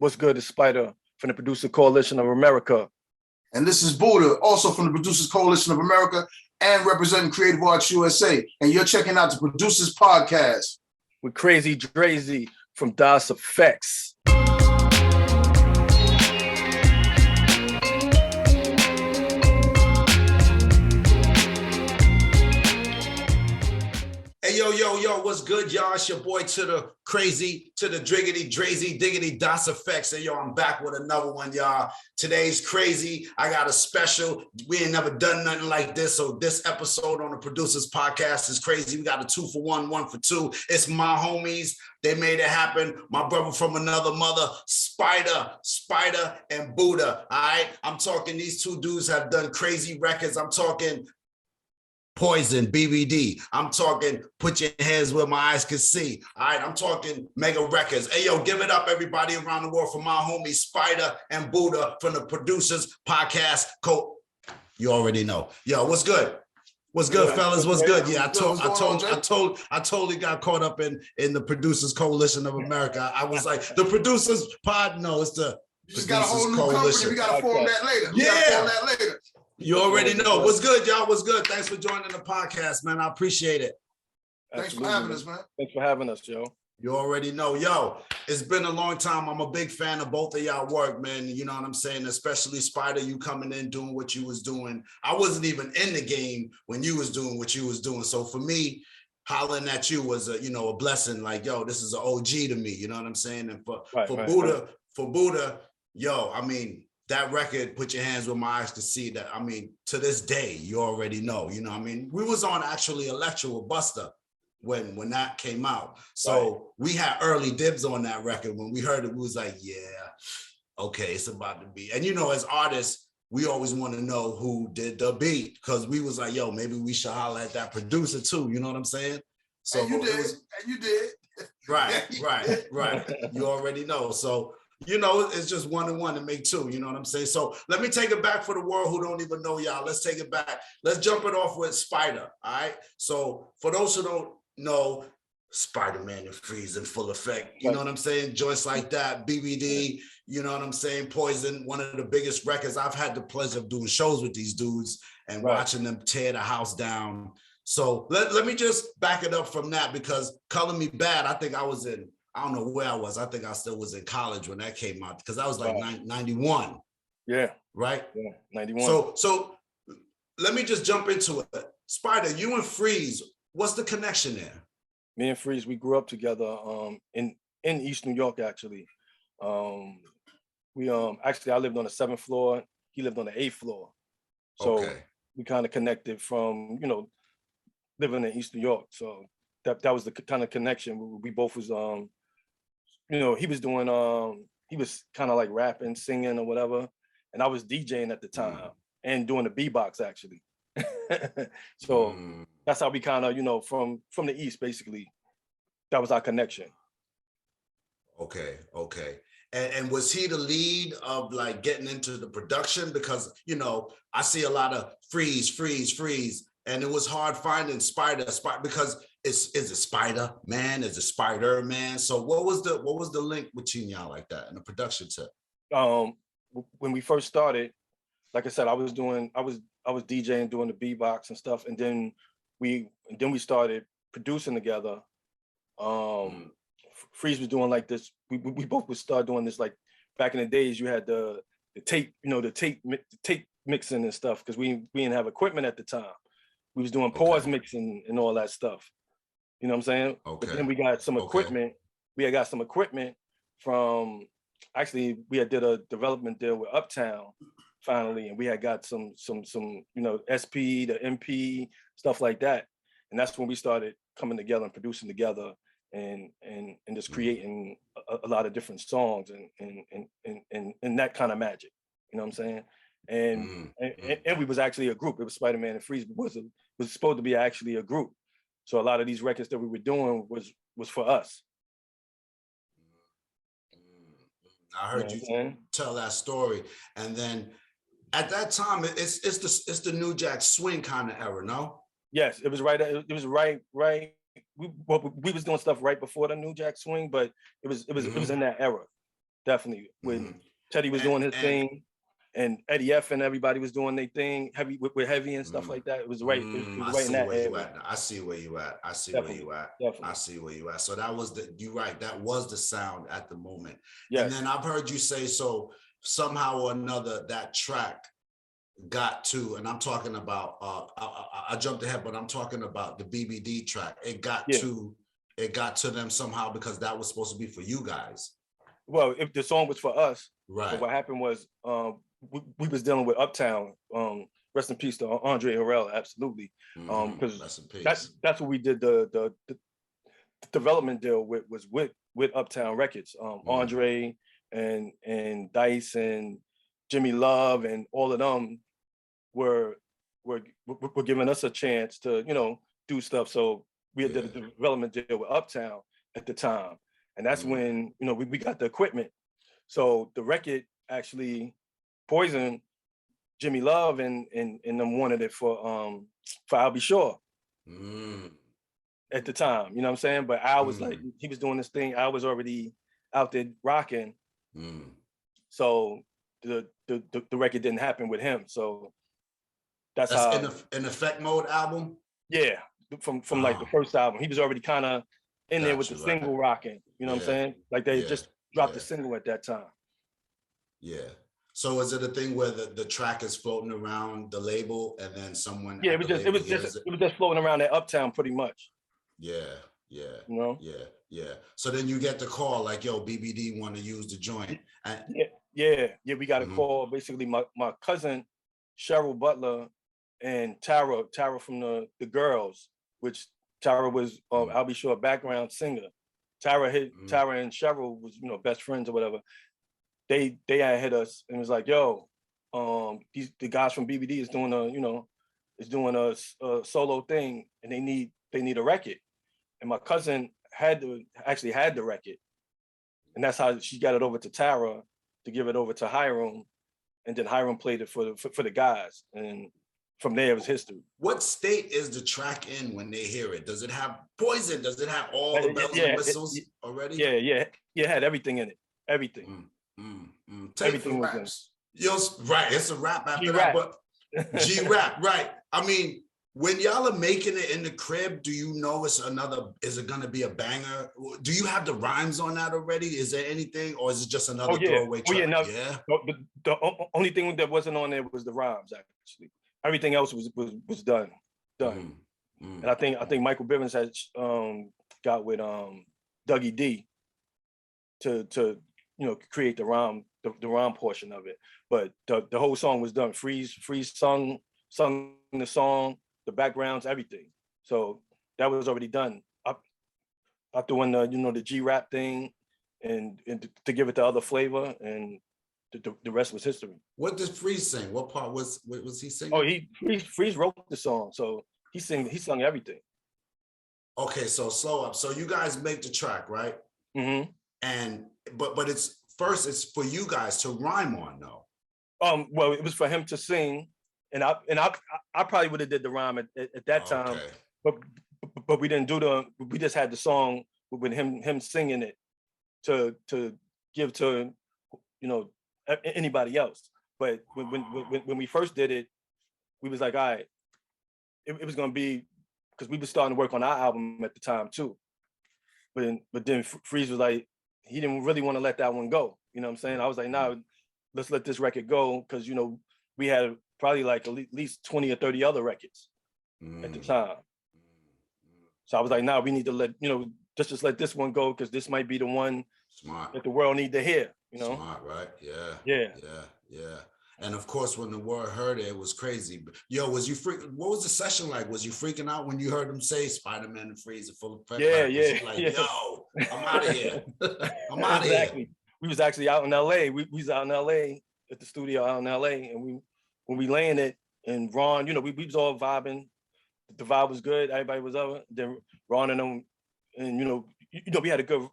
What's good? It's Spyda from the Producer Coalition of America. And this is Buddah, also from the Producers Coalition of America and representing Creative Arts USA. And you're checking out the Producers Podcast. With Krazy Drayz from EFX. Hey, yo, what's good, y'all? It's your boy to the Krazy, to the Driggity, Drayzy, Diggity, EFX. And yo, I'm back with another one, y'all. Today's crazy. I got a special. We ain't never done nothing like this. So this episode on the Producers Podcast is crazy. We got a 2-for-1, 1-for-2. It's my homies. They made it happen. My brother from another mother, Spyda and Buddah. All right. I'm talking, these two dudes have done crazy records. I'm talking Poison, BBD. I'm talking Put Your Hands Where My Eyes Can See. All right, I'm talking mega records. Hey, yo, give it up, everybody around the world, for my homies Spyda and Buddah from the Producers Podcast. You already know. Yo, what's good? What's good, fellas? What's good? Yeah, I totally got caught up in the Producers Coalition of America. I was like, the Producers Pod. No, it's the Producers got a whole new Coalition. We got to form that later. You already know. What's good, y'all? What's good? Thanks for joining the podcast, man. I appreciate it. Thanks for having us, man. Thanks for having us, yo. You already know. Yo, it's been a long time. I'm a big fan of both of y'all work, man. You know what I'm saying? Especially Spyda, you coming in, doing what you was doing. I wasn't even in the game when you was doing what you was doing. So for me, hollering at you was a blessing. Like, yo, this is an OG to me. You know what I'm saying? And for Buddah, yo, I mean, that record, Put Your Hands Where My Eyes Can See, that, I mean, to this day, you already know, you know what I mean? We was on actually Electra with Busta when that came out. So we had early dibs on that record. When we heard it, we was like, yeah, okay, it's about to be. And as artists, we always want to know who did the beat, because we was like, yo, maybe we should holler at that producer too, you know what I'm saying? So and you did. Right. You already know. So, it's just 1 and 1 to make 2. You know what I'm saying? So let me take it back for the world who don't even know y'all. Let's take it back. Let's jump it off with Spyda. All right. So for those who don't know, Spider-Man and Freeze in full effect. You know what I'm saying? Joints like that, BBD, you know what I'm saying? Poison, one of the biggest records. I've had the pleasure of doing shows with these dudes and watching them tear the house down. So let me just back it up from that, because Color Me Bad, I think I don't know where I was. I think I still was in college when that came out, because I was like 91. Yeah. Right? Yeah, 91. So let me just jump into it. Spyda, you and Freeze, what's the connection there? Me and Freeze, we grew up together in East New York, actually. Actually, I lived on the 7th floor. He lived on the 8th floor. So we kind of connected from, living in East New York. So that was the kind of connection. We both was he was doing he was kind of like rapping, singing or whatever, and I was DJing at the time and doing the beatbox actually. So that's how we kind of from the East, basically. That was our connection. Okay. And was he the lead of like getting into the production? Because I see a lot of freeze, and it was hard finding Spyda because is it Spyda man? Is it Spider man? So what was the link between y'all like that in the production tip? When we first started, like I said, I was DJing, doing the beatbox and stuff, and then we started producing together. Freeze was doing like this. We both would start doing this, like back in the days. You had the tape, the tape mixing and stuff, because we didn't have equipment at the time. We was doing pause mixing and all that stuff. You know what I'm saying? Okay. But then we got some equipment. We had got some equipment from, actually, we had did a development deal with Uptown finally, and we had got some SP, the MP, stuff like that. And that's when we started coming together and producing together and just creating a lot of different songs and that kind of magic. You know what I'm saying? And we was actually a group. It was Spider-Man and Freeze was supposed to be actually a group. So a lot of these records that we were doing was for us. I heard you tell that story, and then at that time, it's the New Jack Swing kind of era, no? Yes, it was right. It was right. We was doing stuff right before the New Jack Swing, but it was in that era. definitely. When Teddy was doing his thing, and Eddie F and everybody was doing their thing, heavy with heavy and stuff like that. It was right. It was right in that area. I see where you at. I see Definitely, where you at. definitely. I see where you at. So that was you're right. That was the sound at the moment. Yes. And then I've heard you say, so somehow or another that track got to, and I'm talking about, I jumped ahead, but I'm talking about the BBD track. It got to them somehow because that was supposed to be for you guys. Well, if the song was for us, right. But what happened was we was dealing with Uptown. Rest in peace to Andre Harrell, absolutely. Because that's what we did the development deal with, was with Uptown Records. Andre and Dice and Jimmy Love and all of them were giving us a chance to, you know, do stuff. So we did a development deal with Uptown at the time. And that's when, you know, we got the equipment. So the record actually, Poison, Jimmy Love and them wanted it for I'll Be Sure at the time, you know what I'm saying? But I was like, he was doing this thing, I was already out there rocking. So the record didn't happen with him. So that's how an Effect Mode album? Yeah, from like the first album. He was already kind of in there with the single rocking, you know what I'm saying? Like they just dropped the single at that time. Yeah. So is it a thing where the track is floating around the label and then someone? Yeah, it was just floating around at Uptown pretty much. Yeah. You know? Yeah. So then you get the call like, yo, BBD want to use the joint. And we got a call. Basically, my cousin Cheryl Butler and Tara from the Girls, which Tara was I'll Be Sure background singer. Tara and Cheryl was, you know, best friends or whatever. They had hit us and was like, yo, the guys from BBD is doing a solo thing and they need a record. And my cousin had the record. And that's how she got it over to Tara to give it over to Hiram. And then Hiram played it for the guys. And from there it was history. What state is the track in when they hear it? Does it have Poison? Does it have all the bells and whistles already? Yeah. It had everything in it. Everything. Everything was raps. Right, it's a rap after G-rap. That, but G-rap, right. I mean, when y'all are making it in the crib, do you know is it gonna be a banger? Do you have the rhymes on that already? Is there anything, or is it just another throwaway track? The only thing that wasn't on there was the rhymes, actually. Everything else was done. And I think Michael Bivins had got with Dougie D to you know, create the rhyme portion of it. But the whole song was done. Freeze sung the song, the backgrounds, everything. So that was already done. I threw in the G-rap thing and to give it the other flavor, and the rest was history. What does Freeze sing? What part was he singing? Oh, Freeze wrote the song, so he sung everything. Okay, so slow up. So you guys make the track, right? And but it's for you guys to rhyme on, though. Well, it was for him to sing, and I probably would have did the rhyme at that time, but we didn't do we just had the song with him singing it to give to, you know, anybody else. But when we first did it, we was like, all right, it was gonna be, because we were starting to work on our album at the time too. But then Freeze was like, he didn't really want to let that one go. You know what I'm saying? I was like, nah, let's let this record go, because, you know, we had probably like at least 20 or 30 other records at the time. So I was like, nah, we need to let, you know, just let this one go, because this might be the one that the world need to hear, you know? Smart, right? Yeah. And of course, when the world heard it, it was crazy. Yo, was you what was the session like? Was you freaking out when you heard them say Spider-Man and Freeze are full of prep? Yeah. Yo, I'm out of here. I'm out of here. We was actually out in LA. We was out in LA at the studio out in LA. And when we laying it, and Ron, you know, we was all vibing. The vibe was good. Everybody was over. Then Ron and them, and you know, we had a good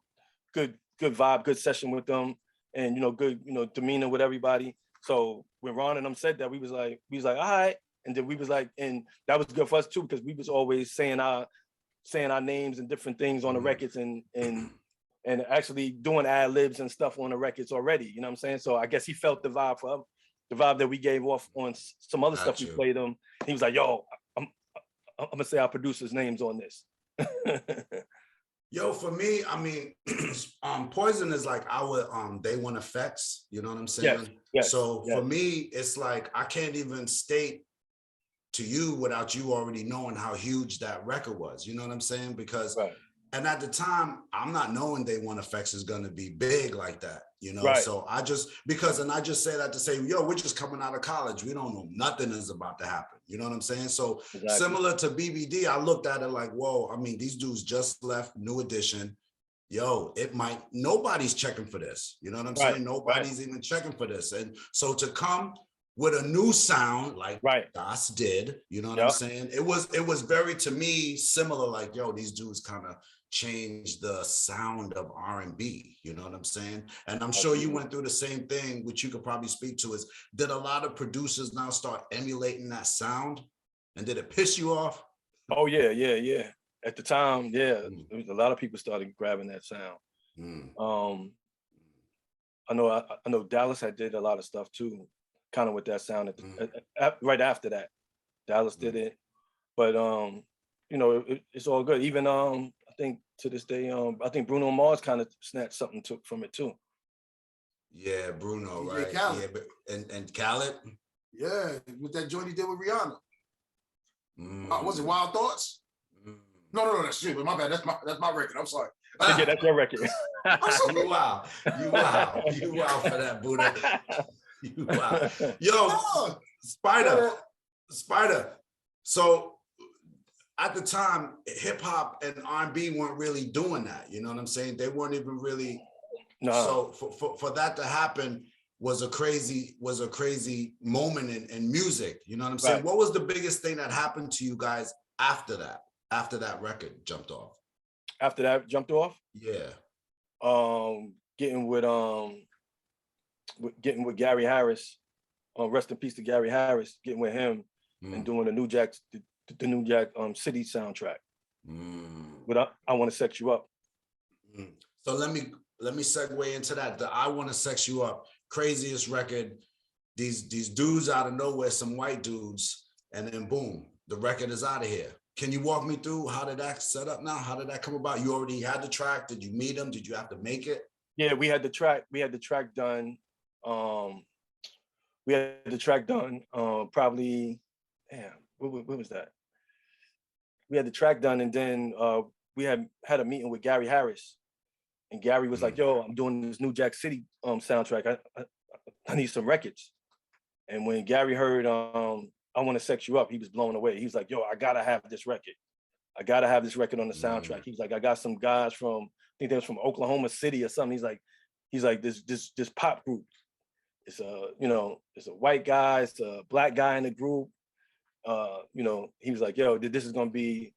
vibe, good session with them, and you know, good, you know, demeanor with everybody. So when Ron and them said that, we was like, all right. And then we was like, and that was good for us too, because we was always saying our names and different things on the records and and actually doing ad libs and stuff on the records already. You know what I'm saying? So I guess he felt the vibe that we gave off on some other stuff we played him. He was like, "Yo, I'm gonna say our producers' names on this." Yo, for me, I mean, Poison is like our Day One effects. You know what I'm saying? Yes, so for me, it's like I can't even state to you without you already knowing how huge that record was. You know what I'm saying? Because and at the time, I'm not knowing Day One effects is gonna be big like that. You know, so I just and I just say that to say, yo, we're just coming out of college. We don't know nothing is about to happen. You know what I'm saying? So similar to BBD, I looked at it like, whoa, I mean, these dudes just left New Edition. Yo, nobody's checking for this. You know what I'm saying? Nobody's even checking for this. And so to come with a new sound like Das did, you know what I'm saying? It was very, to me, similar, like, yo, these dudes kind of changed the sound of R&B, you know what I'm saying? And I'm sure you went through the same thing, which you could probably speak to, is did a lot of producers now start emulating that sound? And did it piss you off? Oh, yeah. At the time, there was a lot of people started grabbing that sound. I know Dallas had did a lot of stuff too, kind of with that sound right after that. Dallas did it, but you know, it's all good. Even I think to this day, I think Bruno Mars kind of snatched something from it too. Yeah, Bruno, DJ right? Khaled. Yeah, but and Khaled. Yeah, with that joint he did with Rihanna. Was it Wild Thoughts? No, that's shit. But my bad. That's my record. I'm sorry. Yeah, that's your record. You wow for that, Buddha. You wow. Yo, Spyda. So at the time, hip hop and R&B weren't really doing that. You know what I'm saying? They weren't even really. No. So for that to happen was a crazy moment in music. You know what I'm saying? What was the biggest thing that happened to you guys after that? After that record jumped off? After that jumped off? Yeah. Getting with Gary Harris. Rest in peace to Gary Harris. Getting with him and doing the New Jack City soundtrack. But I Want to Sex You Up. So let me segue into that. The I Want to Sex You Up, craziest record. These dudes out of nowhere, some white dudes, and then boom, the record is out of here. Can you walk me through how did that set up now? How did that come about? You already had the track. Did you meet them? Did you have to make it? Yeah, we had the track. We had the track done. Probably, what was that? We had the track done, and then we had a meeting with Gary Harris, and Gary was like, "Yo, I'm doing this New Jack City soundtrack. I need some records." And when Gary heard I Want to Sex You Up, he was blown away. He was like, "Yo, I gotta have this record. I gotta have this record on the soundtrack." He was like, "I got some guys from, I think they was from Oklahoma City or something." He's like this pop group. It's it's a white guy, it's a black guy in the group. He was like, "Yo, this is gonna be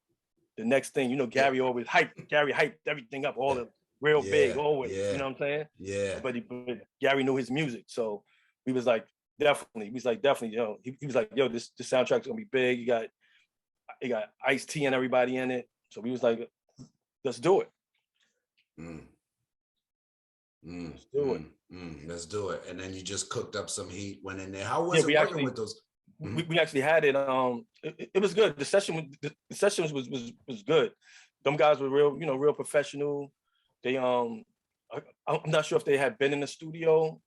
the next thing." You know, Gary hyped everything up, all the real big, always. You know what I'm saying? Yeah. But Gary knew his music, so we was like, definitely. He was like, he was like, "Yo, this soundtrack's gonna be big. You got Ice-T and everybody in it." So we was like, "Let's do it." Let's do it. And then you just cooked up some heat, went in there. How was it working with those? We actually had it. It was good. The session was good. Them guys were real professional. They I'm not sure if they had been in the studio.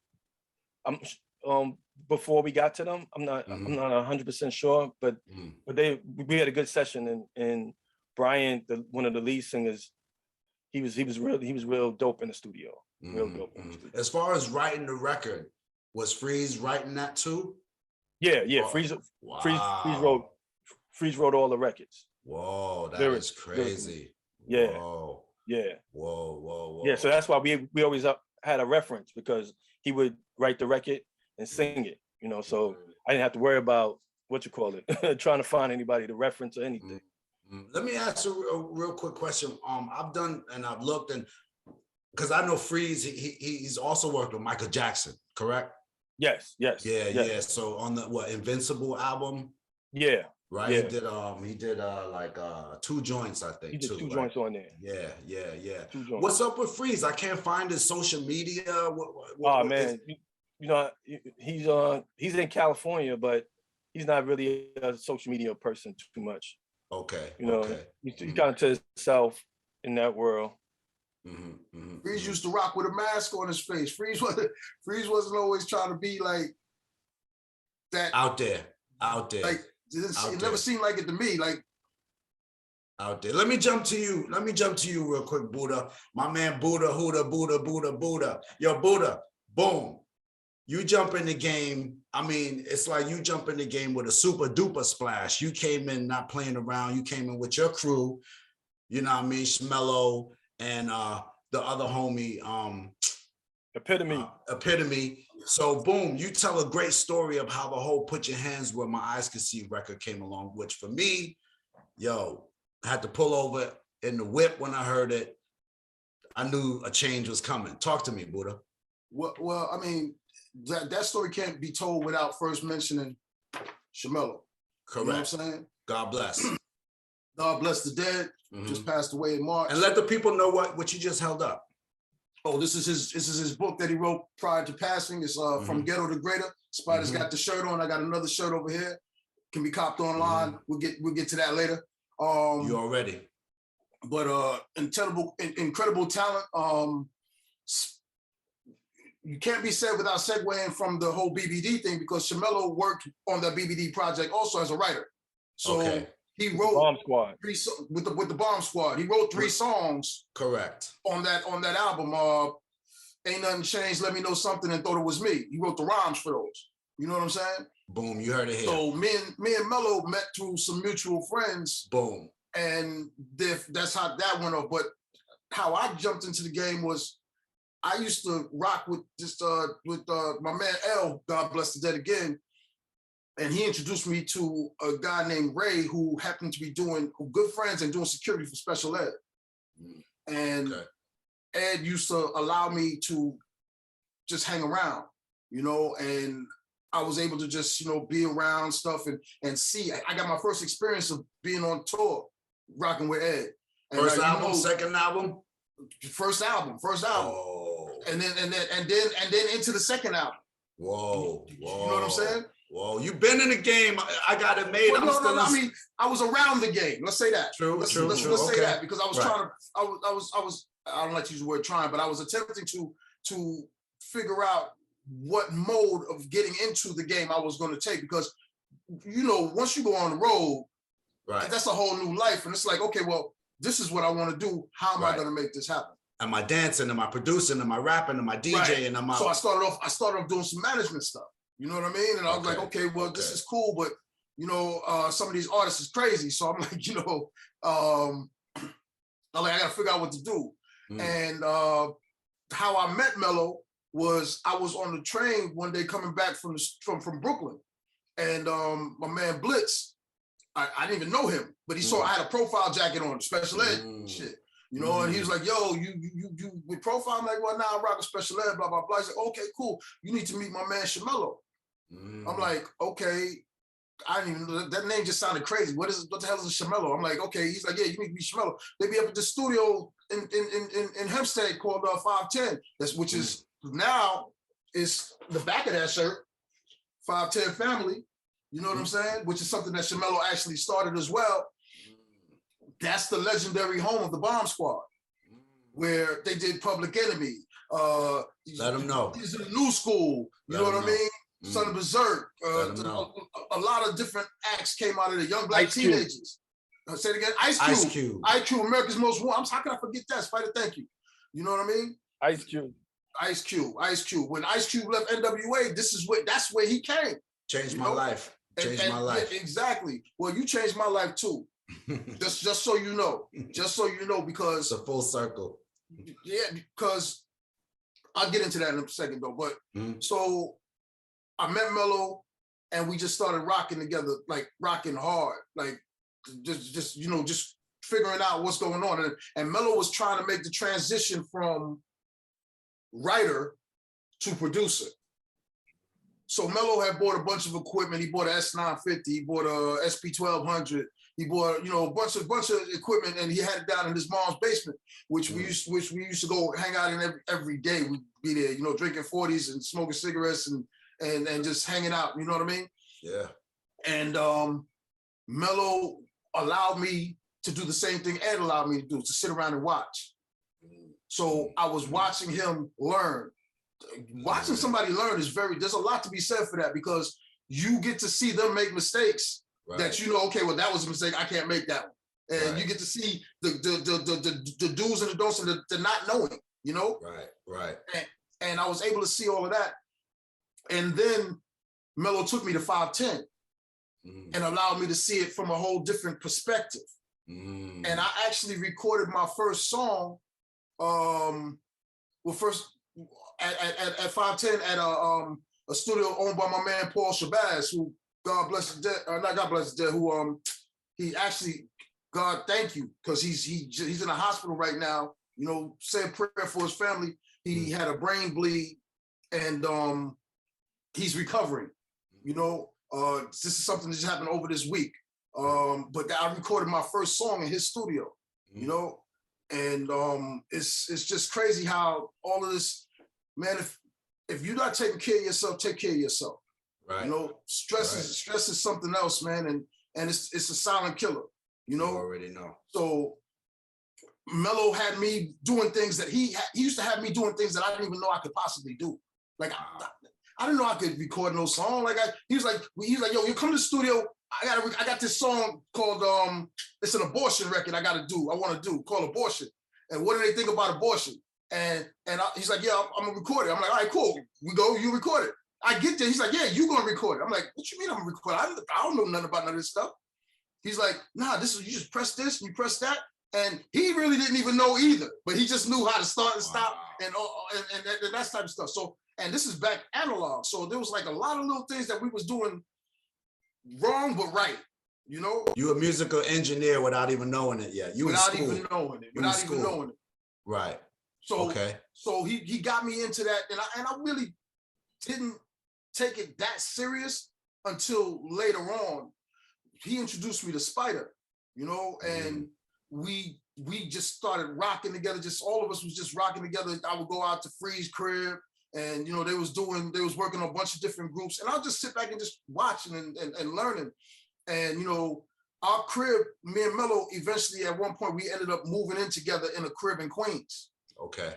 Before we got to them, I'm not 100% sure, but we had a good session, and Brian, one of the lead singers, he was real dope in the studio. Real dope. As far as writing the record, was Freeze writing that too? Yeah. Oh, Freeze wrote all the records. Whoa, that is crazy. Yeah. Whoa. Yeah. Whoa. Yeah, so that's why we always had a reference, because he would write the record and sing it, so I didn't have to worry about trying to find anybody to reference or anything. Let me ask you a real quick question. I've done and I've looked, and because I know Freeze, he's also worked with Michael Jackson, correct? Yes. Yeah. So on the Invincible album? Yeah. right? Yeah. He did like 2 joints, I think. He did too, 2 right? joints on there. Yeah. 2 joints. What's up with Freeze? I can't find his social media. Oh man, you know, he's in California, but he's not really a social media person too much. Okay. You know, he's kind of to himself in that world. Freeze used to rock with a mask on his face. Freeze wasn't always trying to be like that out there. Like it never seemed like it to me. Like out there. Let me jump to you real quick, Buddah. My man Buddah. Yo, Buddah, boom. You jump in the game. I mean, it's like you jump in the game with a super duper splash. You came in not playing around. You came in with your crew. You know what I mean? Shmello and the other homie, Epitome. So boom, you tell a great story of how the whole Put Your Hands Where My Eyes Can See record came along, which for me, yo, I had to pull over in the whip when I heard it. I knew a change was coming. Talk to me, Buddah. Well, I mean, that story can't be told without first mentioning Shmello. Correct. You know what I'm saying? God bless. God bless the dead. Just passed away in March. And let the people know what you just held up. Oh, this is his book that he wrote prior to passing. It's From Ghetto to Greater. Spyda's got the shirt on. I got another shirt over here. Can be copped online. We'll get to that later. You already. But incredible talent. You can't be said without segueing from the whole BBD thing, because Shmello worked on that BBD project also as a writer. So he wrote Bomb Squad with the Bomb Squad. He wrote 3 songs. Correct. On that album. Ain't Nothing Changed, Let Me Know Something, and Thought It Was Me. He wrote the rhymes for those. You know what I'm saying? Boom, you heard it here. So me and Mello met through some mutual friends. Boom. And that's how that went off. But how I jumped into the game was, I used to rock with my man L, God bless the dead again. And he introduced me to a guy named Ray, who happened to be good friends and doing security for special ed. And Ed used to allow me to just hang around, you know, and I was able to just, you know, be around stuff and see. I got my first experience of being on tour, rocking with Ed. And first album, second album? First album. Oh. And then into the second album. Whoa. You know what I'm saying? Whoa, you've been in the game. I got it made. Well, no. I mean, I was around the game. Let's say that. True. Let's say that, because I was trying to. I don't like to use the word trying, but I was attempting to figure out what mode of getting into the game I was going to take, because, you know, once you go on the road, that's a whole new life, and it's like, okay, well, this is what I want to do. How am I going to make this happen? Am I dancing? Am I producing? Am I rapping? Am I DJing? Am I? So I started off doing some management stuff. You know what I mean? And I was like, okay, well, this is cool, but, you know, some of these artists is crazy. So I'm like, you know, I'm like, I got to figure out what to do. And how I met Mello was, I was on the train one day coming back from Brooklyn, and my man Blitz, I didn't even know him, but he saw I had a profile jacket on, special ed shit. You know, and he was like, yo, you with profile? I'm like, well, nah, I rock a special ed, blah, blah, blah. He's like, okay, cool. You need to meet my man Shmello. I'm like, okay. I didn't even know, that name just sounded crazy. What the hell is a Shmello? I'm like, okay. He's like, yeah, you need to meet Shmello. They be up at the studio in Hempstead called 510. Which is now is the back of that shirt, 510 Family. You know what I'm saying? Which is something that Shmello actually started as well. That's the legendary home of the Bomb Squad, where they did Public Enemy. Let them know. These are the new school. You know what I mean? Son of Berserk. A lot of different acts came out of the young black teenagers. Say it again. Ice Cube. Ice Cube, America's Most Wanted. How can I forget that? Spyda, thank you. You know what I mean? Ice Cube. When Ice Cube left NWA, that's where he came. Changed my life. Changed my life. Exactly. Well, you changed my life too. just so you know. Just so you know, because it's a full circle. Yeah, because I'll get into that in a second though. But so I met Mello and we just started rocking together, like rocking hard, like just you know, just figuring out what's going on. And Mello was trying to make the transition from writer to producer. so Mello had bought a bunch of equipment. He bought an S950. He bought a SP1200. He bought, you know, a bunch of equipment, and he had it down in his mom's basement, which we used to go hang out in every day. We'd be there, you know, drinking 40s and smoking cigarettes and just hanging out. You know what I mean? Yeah. And Mello allowed me to do the same thing Ed allowed me to do, to sit around and watch. So I was watching him learn. Watching somebody learn is there's a lot to be said for that, because you get to see them make mistakes that you know, okay, well, that was a mistake, I can't make that one. And you get to see the do's and the don'ts and the not knowing, you know? Right. And I was able to see all of that. And then Mello took me to 510 and allowed me to see it from a whole different perspective. And I actually recorded my first song, first at 510 at a studio owned by my man Paul Shabazz, who God bless his dead, not God bless his dead, who he actually, God thank you, because he's in a hospital right now. You know, say a prayer for his family. He had a brain bleed, and he's recovering. You know, this is something that just happened over this week. But I recorded my first song in his studio. You know, and it's just crazy how all of this, man. If you're not taking care of yourself, take care of yourself. Right. You know, stress is something else, man, and it's a silent killer. You know. You already know. So Mello had me doing things that he used to have me doing things that I didn't even know I could possibly do. Like I didn't know I could record no song. Like he was like, yo, you come to the studio. I got this song called it's an abortion record I want to do called Abortion. And what do they think about abortion? And he's like, yeah, I'm gonna record it. I'm like, all right, cool. We go, you record it. I get there. He's like, yeah, you gonna record it. I'm like, what you mean I'm gonna record it? I don't know nothing about none of this stuff. He's like, nah, you just press this and you press that. And he really didn't even know either, but he just knew how to start and stop and that type of stuff. So, and this is back analog. So there was like a lot of little things that we was doing wrong, but right. You know? You a musical engineer without even knowing it yet. Without even knowing it. Right. So, so he got me into that, and I really didn't take it that serious until later on. He introduced me to Spyda, you know, and we just started rocking together. Just all of us was just rocking together. I would go out to Free's crib, and you know they was working on a bunch of different groups, and I'll just sit back and just watching and learning. And you know, our crib, me and Mello, eventually at one point we ended up moving in together in a crib in Queens. Okay.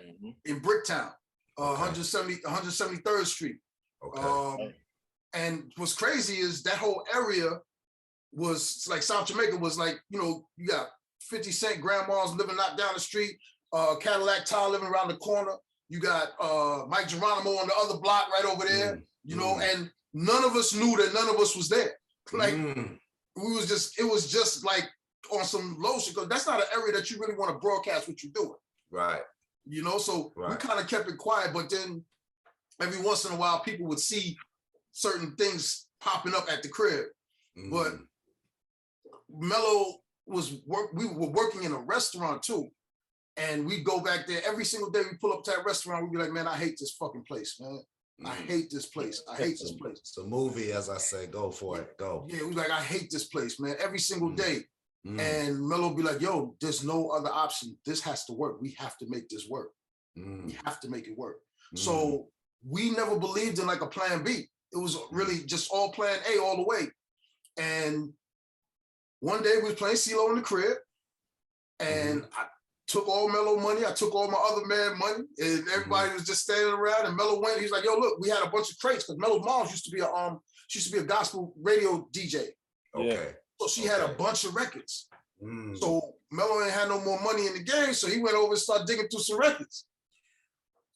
In Bricktown, 173rd Street. Okay. And what's crazy is that whole area was like South Jamaica was like, you know, you got 50 Cent grandmas living not down the street, Cadillac Ty living around the corner. You got Mike Geronimo on the other block right over there, you know, and none of us knew that none of us was there. Like it was just like on some low shit, because that's not an area that you really want to broadcast what you're doing. Right. You know, so we kind of kept it quiet, but then every once in a while people would see certain things popping up at the crib. But Mello we were working in a restaurant too. And we'd go back there every single day. We pull up to that restaurant. We'd be like, man, I hate this fucking place, man. I hate this place. I hate this place. It's a movie, as I say, go for it, go. Yeah, we like, I hate this place, man, every single day. And Mello would be like, yo, there's no other option. This has to work. We have to make this work. We have to make it work. So we never believed in like a plan B. It was really just all plan A all the way. And one day we was playing CeeLo in the crib, and I took all Mello money. I took all my other man money, and everybody was just standing around. And Mello went. He's like, "Yo, look, we had a bunch of crates because Mello's mom used to be a gospel radio DJ. Okay, so she had a bunch of records. So Mello ain't had no more money in the game, so he went over and started digging through some records.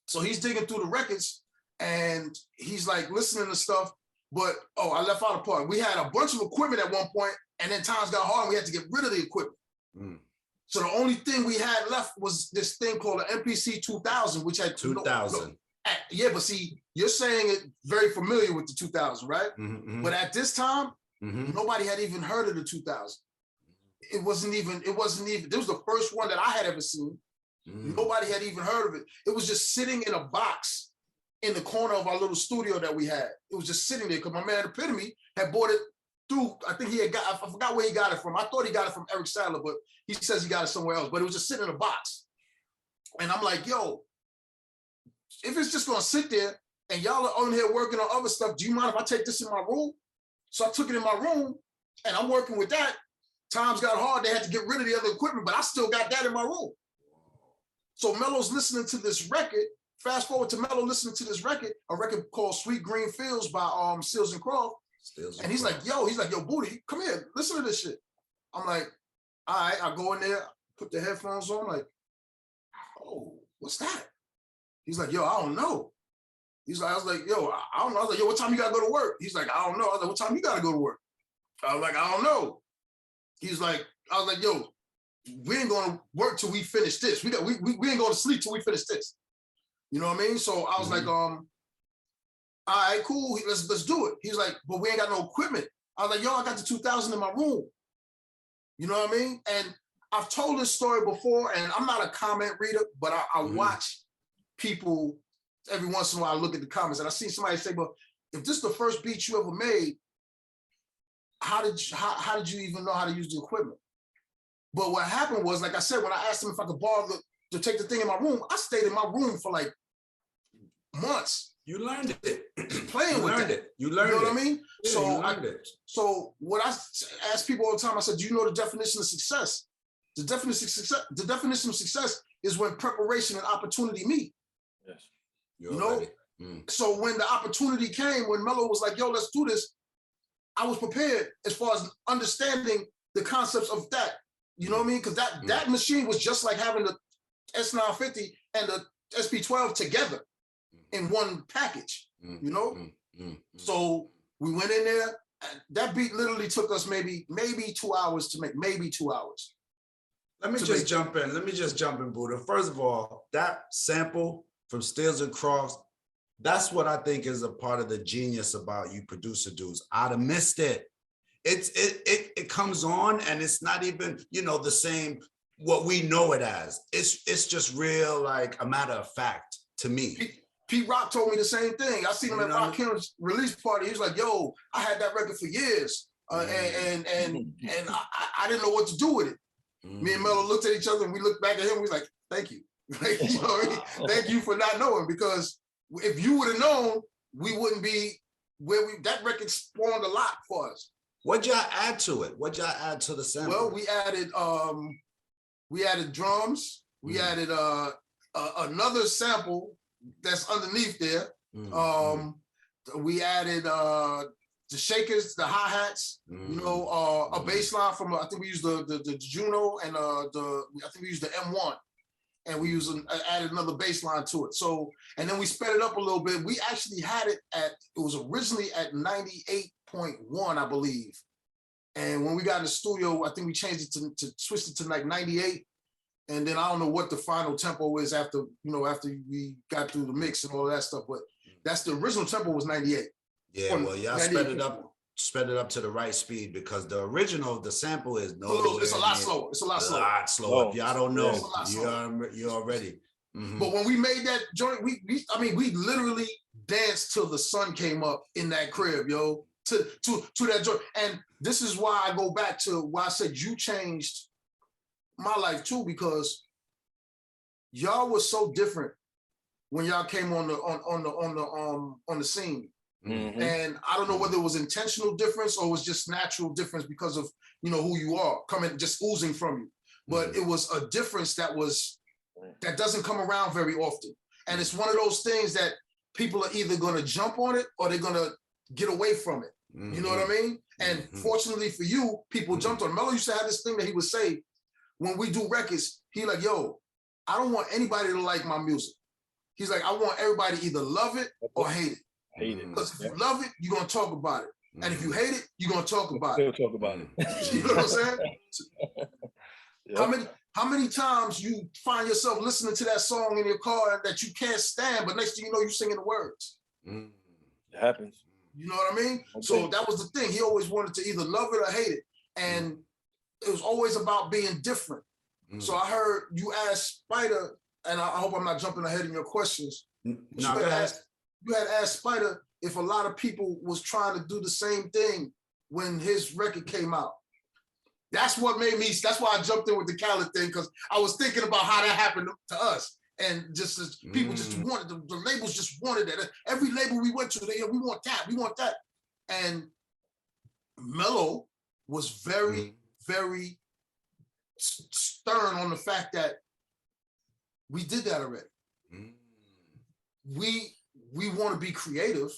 So he's digging through the records, and he's like listening to stuff. But I left out a part. We had a bunch of equipment at one point, and then times got hard, and we had to get rid of the equipment. So the only thing we had left was this thing called an MPC 2000, which had 2000. Yeah, but see, you're saying it very familiar with the 2000, right? But at this time, nobody had even heard of the 2000. It wasn't even, this was the first one that I had ever seen. Nobody had even heard of it. It was just sitting in a box in the corner of our little studio that we had. It was just sitting there because my man Epitome had bought it through, I think he had got, I forgot where he got it from. I thought he got it from Eric Sadler, but he says he got it somewhere else, but it was just sitting in a box. And I'm like, yo, if it's just gonna sit there and y'all are on here working on other stuff, do you mind if I take this in my room? So I took it in my room and I'm working with that. Times got hard, they had to get rid of the other equipment, but I still got that in my room. So Mello's listening to this record. Fast forward to Mello listening to this record, a record called Sweet Green Fields by Seals and Croft. And he's like, yo, Booty, come here, listen to this shit. I'm like, all right, I go in there, put the headphones on, like, oh, what's that? He's like, yo, I don't know. He's like, I was like, yo, I don't know. I was like, yo, what time you gotta go to work? He's like, I don't know. I was like, what time you gotta go to work? I was like, I don't know. He's like, I was like, yo, we ain't gonna work till we finish this. We ain't going to sleep till we finish this. You know what I mean? So I was like, all right, cool, let's do it. He's like, but we ain't got no equipment. I was like, yo, I got the 2000 in my room. You know what I mean? And I've told this story before, and I'm not a comment reader, but I watch people every once in a while. I look at the comments, and I see somebody say, well, if this is the first beat you ever made, how did you even know how to use the equipment? But what happened was, like I said, when I asked him if I could borrow to take the thing in my room, I stayed in my room for like months. You learned it. Playing with it. You learned it. You know what I mean? Yeah, so you learned it. So what I ask people all the time, I said, do you know the definition of success? The definition of success is when preparation and opportunity meet. Yes. You know? So when the opportunity came, when Mello was like, yo, let's do this, I was prepared as far as understanding the concepts of that. You know what I mean? Because that machine was just like having the S950 and the SP12 together in one package, you know? So we went in there, and that beat literally took us maybe 2 hours to make, maybe 2 hours. Let me just jump in, Buddha. First of all, that sample from Stills and Crofts, that's what I think is a part of the genius about you producer dudes. I'd have missed it. It comes on and it's not even, you know, the same what we know it as. It's just real, like a matter of fact to me. Pete Rock told me the same thing. I seen him at Rock Kim's release party. He was like, yo, I had that record for years. And I didn't know what to do with it. Me and Mello looked at each other and we looked back at him. We was like, thank you. Like, you know what I mean? Thank you for not knowing, because if you would have known, we wouldn't be where that record spawned a lot for us. What'd y'all add to it? What'd y'all add to the sample? Well, we added drums. We added another sample that's underneath there. We added the shakers, the hi-hats, you know, a bass line from, I think we used the Juno, and I think we used the M1. And we added another bass line to it. So, and then we sped it up a little bit. We actually had it was originally at 98.1, I believe. And when we got in the studio, I think we changed it to switched it to like 98. And then I don't know what the final tempo is after we got through the mix and all that stuff, but that's the original tempo was 98. Yeah, well, y'all sped it up to the right speed, because the original, the sample is it's a lot slower. It's a lot slower. If y'all don't know, you're already. But when we made that joint, we literally danced till the sun came up in that crib, yo, to that joint. And this is why I go back to why I said you changed my life too, because y'all was so different when y'all came on the scene. And I don't know whether it was intentional difference or it was just natural difference because of, you know, who you are coming, just oozing from you. But it was a difference that doesn't come around very often. And it's one of those things that people are either going to jump on it or they're going to get away from it. You know what I mean? And fortunately for you, people jumped on it. Mello used to have this thing that he would say when we do records. He like, yo, I don't want anybody to like my music. He's like, I want everybody to either love it or hate it. Because if you love it, you're gonna talk about it. And if you hate it, you're gonna talk about it. Talk about it. You know what I'm saying? How many times you find yourself listening to that song in your car that you can't stand, but next thing you know, you're singing the words. It happens. You know what I mean? Okay. So that was the thing. He always wanted to either love it or hate it. And it was always about being different. So I heard you ask Spyda, and I hope I'm not jumping ahead in your questions. No, go ahead. you had asked Spyda if a lot of people was trying to do the same thing when his record came out. That's what made me, that's why I jumped in with the Khaled thing, because I was thinking about how that happened to us. And just as people just wanted, the labels just wanted that. Every label we went to, we want that, we want that. And Mello was very, very stern on the fact that we did that already. We want to be creative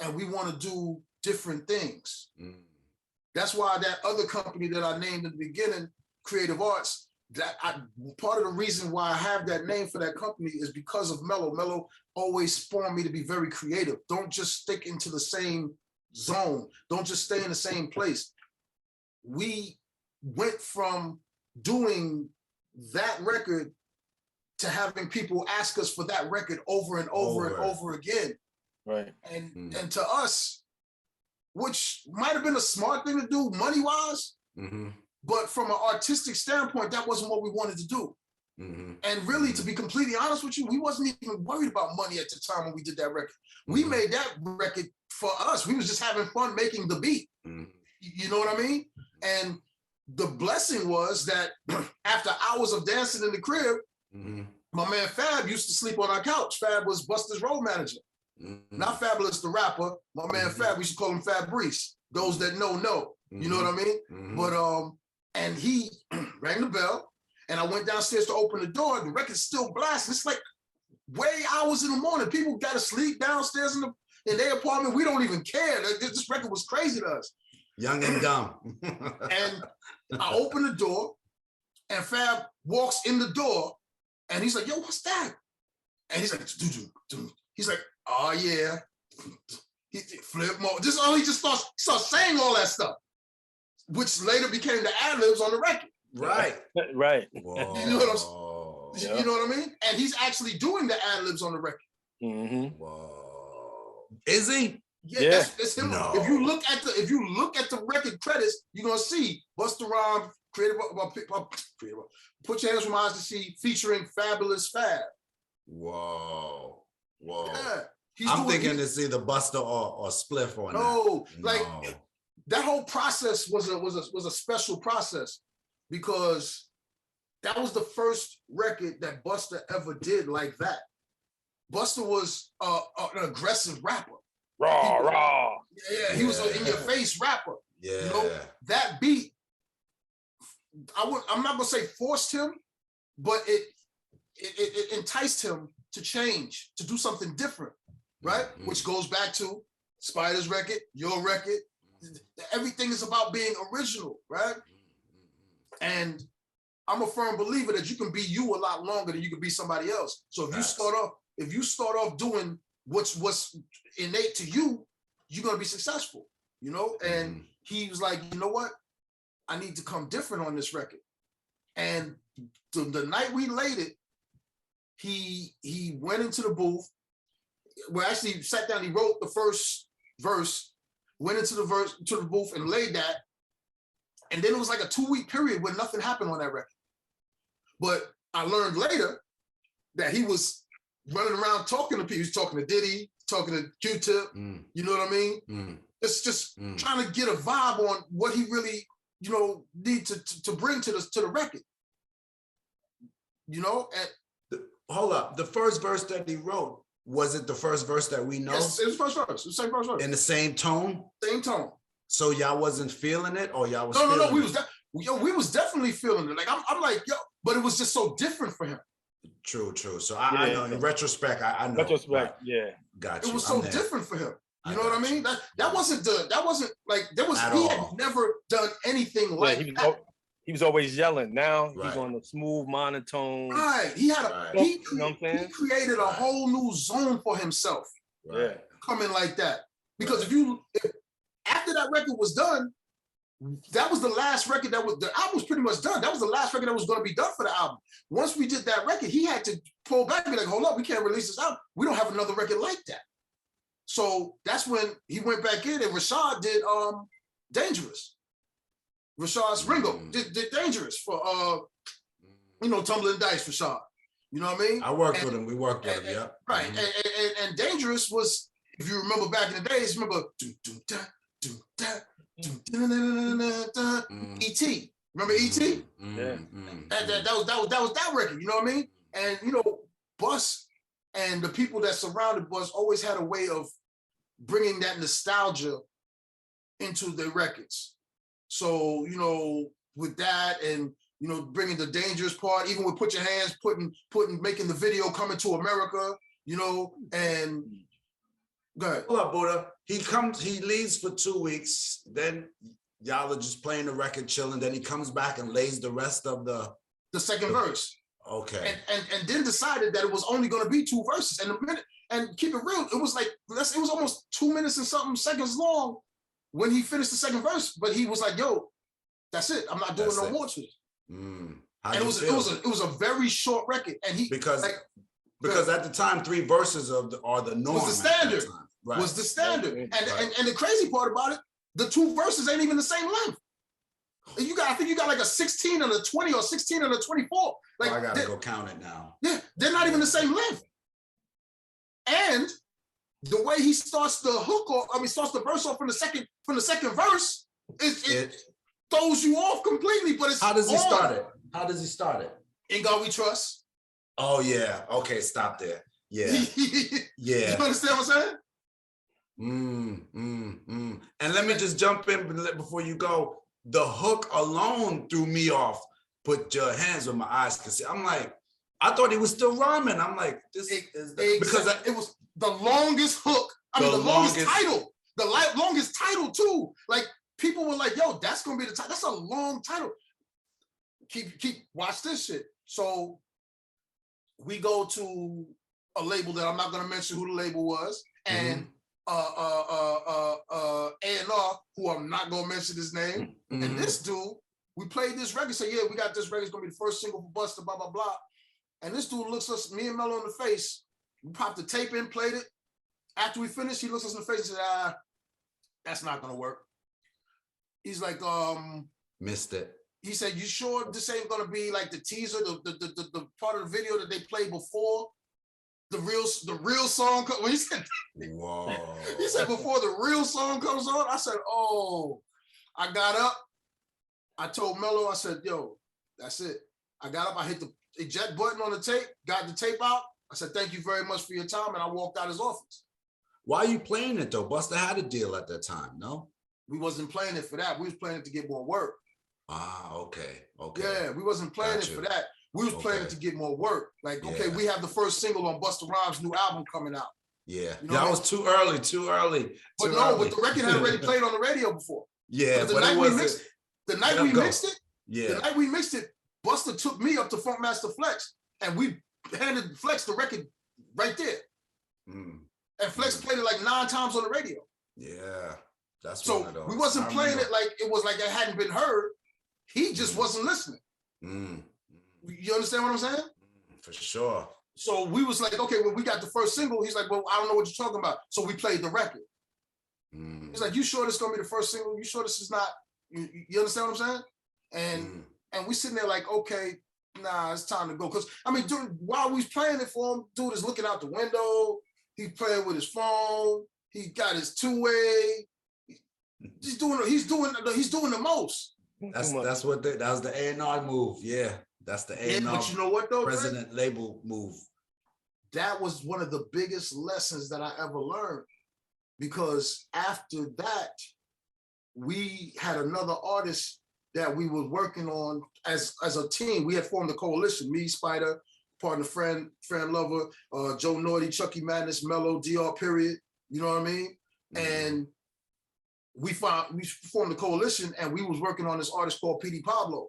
and we want to do different things. That's why that other company that I named in the beginning, Creative Arts, part of the reason why I have that name for that company is because of Mello. Mello always spawned me to be very creative. Don't just stick into the same zone. Don't just stay in the same place. We went from doing that record to having people ask us for that record over and over and over again. Right. And to us, which might have been a smart thing to do money-wise, but from an artistic standpoint, that wasn't what we wanted to do. And really, to be completely honest with you, we wasn't even worried about money at the time when we did that record. We made that record for us. We was just having fun making the beat. You know what I mean? And the blessing was that after hours of dancing in the crib, my man Fab used to sleep on our couch. Fab was Busta's road manager. Not Fabulous the rapper. My man Fab, we should call him Fabrice. Those that know. You know what I mean? But and he rang the bell, and I went downstairs to open the door. The record's still blasting. It's like way hours in the morning. People got to sleep downstairs in their apartment. We don't even care. This record was crazy to us. Young and dumb. And I open the door, and Fab walks in the door, and he's like, "Yo, what's that?" And he's like, "Dude." He's like, "Oh yeah." He flip mode. He just starts saying all that stuff, which later became the ad-libs on the record. Right. Whoa. You know what I mean? And he's actually doing the ad-libs on the record. Whoa. Is he? Yeah. That's him. No. If you look at the record credits, you're gonna see Busta Rhymes, Put Your Hands Where My Eyes Can See, featuring Fabulous Fab. Whoa. Yeah. I'm thinking it's either Busta or Spliff or no. That whole process was a special process, because that was the first record that Busta ever did like that. Busta was an aggressive rapper. Raw. Yeah, he was an in-your-face rapper. Yeah. You know, that beat, I'm not gonna say forced him, but it enticed him to change, to do something different, right? Which goes back to Spyda's record, your record. Everything is about being original, right? And I'm a firm believer that you can be you a lot longer than you can be somebody else. So if you start off doing what's innate to you, you're gonna be successful, you know? And he was like, you know what? I need to come different on this record. And the night we laid it, he went into the booth. Well, actually he sat down, he wrote the first verse, went into the booth and laid that. And then it was like a 2-week period where nothing happened on that record. But I learned later that he was running around talking to people. He was talking to Diddy, talking to Q-Tip, you know what I mean? It's just trying to get a vibe on what he really, you know, need to bring to the record. You know? And hold up, the first verse that he wrote, was it the first verse that we know? Yes, it was the first verse. It was the same first verse. In the same tone? Same tone. So y'all wasn't feeling it, or y'all was No, we was definitely feeling it. Like I'm like, yo, but it was just so different for him. True. So I know in retrospect, I know. Retrospect, yeah. Got you. It was so different for him. You know what I mean? That wasn't he had never done anything like that. He was always yelling. Now he's on the smooth monotone. Right. He had you know what I'm saying? He created a whole new zone for himself. Yeah. Coming like that. Because if after that record was done, that was the last record the album was pretty much done. That was the last record that was going to be done for the album. Once we did that record, he had to pull back and be like, hold up, we can't release this album. We don't have another record like that. So that's when he went back in and Rashad did Dangerous. Rashad's Ringo did Dangerous for Tumbling Dice, Rashad. You know what I mean? I worked with him. We worked with him. Yeah. Right. And Dangerous was, if you remember back in the days, remember E.T. Remember E.T.? That was that record. You know what I mean? And you know, Bus and the people that surrounded Bus always had a way of bringing that nostalgia into their records. So, you know, with that and, you know, bringing the Dangerous part, even with Put Your Hands, making the video Coming to America, you know, and go ahead. Hold up, Buddah. He leaves for 2 weeks, then y'all are just playing the record, chilling, then he comes back and lays the rest of the second verse. Okay. And then decided that it was only gonna be 2 verses. And keep it real, it was almost 2 minutes and something seconds long when he finished the second verse, but he was like, yo, that's it. I'm not doing no more to it. And it was a very short record. And because at the time 3 verses are the norm. Was the standard. Right. Was the standard. And the crazy part about it, the 2 verses ain't even the same length. I think you got like a 16 and a 20 or 16 and a 24. Like, I gotta go count it now. Yeah, they're not even the same length. And the way he starts the hook off, starts the verse off from the second verse, it throws you off completely. But it's how does he start it? How does he start it? In God We Trust. Oh yeah. Okay, stop there. Yeah. Yeah. You understand what I'm saying? And let me just jump in before you go. The hook alone threw me off. Put your hands where my eyes can see. I'm like, I thought he was still rhyming. I'm like, because it was the longest hook. The longest title. The longest title too. Like people were like, "Yo, that's gonna be the title. That's a long title." Watch this shit. So we go to a label that I'm not gonna mention who the label was, and A&R, who I'm not gonna mention his name, and this dude, we played this record. Say, yeah, we got this record. It's gonna be the first single for Busta. Blah blah blah. And this dude looks us, me and Mello, in the face. We popped the tape in, played it. After we finished, he looks us in the face and said, that's not gonna work. He's like, missed it. He said, you sure this ain't gonna be like the teaser, the part of the video that they played before the real song? When he said, whoa. He said, before the real song comes on, I said, oh. I got up. I told Mello, I said, yo, that's it. I got up, I hit the eject button on the tape, got the tape out. I said, thank you very much for your time. And I walked out his office. Why are you playing it though? Busta had a deal at that time, no? We wasn't playing it for that. We was playing it to get more work. Ah, okay. Yeah, we wasn't playing it for that. We was playing it to get more work. Like, okay, we have the first single on Busta Rhymes' new album coming out. Yeah, you know that was too early. But but the record had already played on the radio before. Yeah, the night we mixed it, Busta took me up to Funkmaster Flex, and we handed Flex the record right there. And Flex played it like 9 times on the radio. Yeah, that's so we wasn't playing it like it was like it hadn't been heard. He just wasn't listening. You understand what I'm saying? For sure. So we was like, okay, well, we got the first single. He's like, well, I don't know what you're talking about. So we played the record. He's like, you sure this is gonna be the first single? You sure this is not? You understand what I'm saying? And we sitting there like, okay, nah, it's time to go. Because while we was playing it for him, dude is looking out the window. He's playing with his phone. He got his 2-way. He's doing the most. That was the A&R move. Yeah, that's the A&R. Yeah, but you know what though, president label move. That was one of the biggest lessons that I ever learned, because after that, we had another artist that we were working on as a team. We had formed a coalition. Me, Spyda, partner, friend, lover, Joe Naughty, Chucky Madness, Mello, DR. Period. You know what I mean? And we formed a coalition, and we was working on this artist called PD Pablo.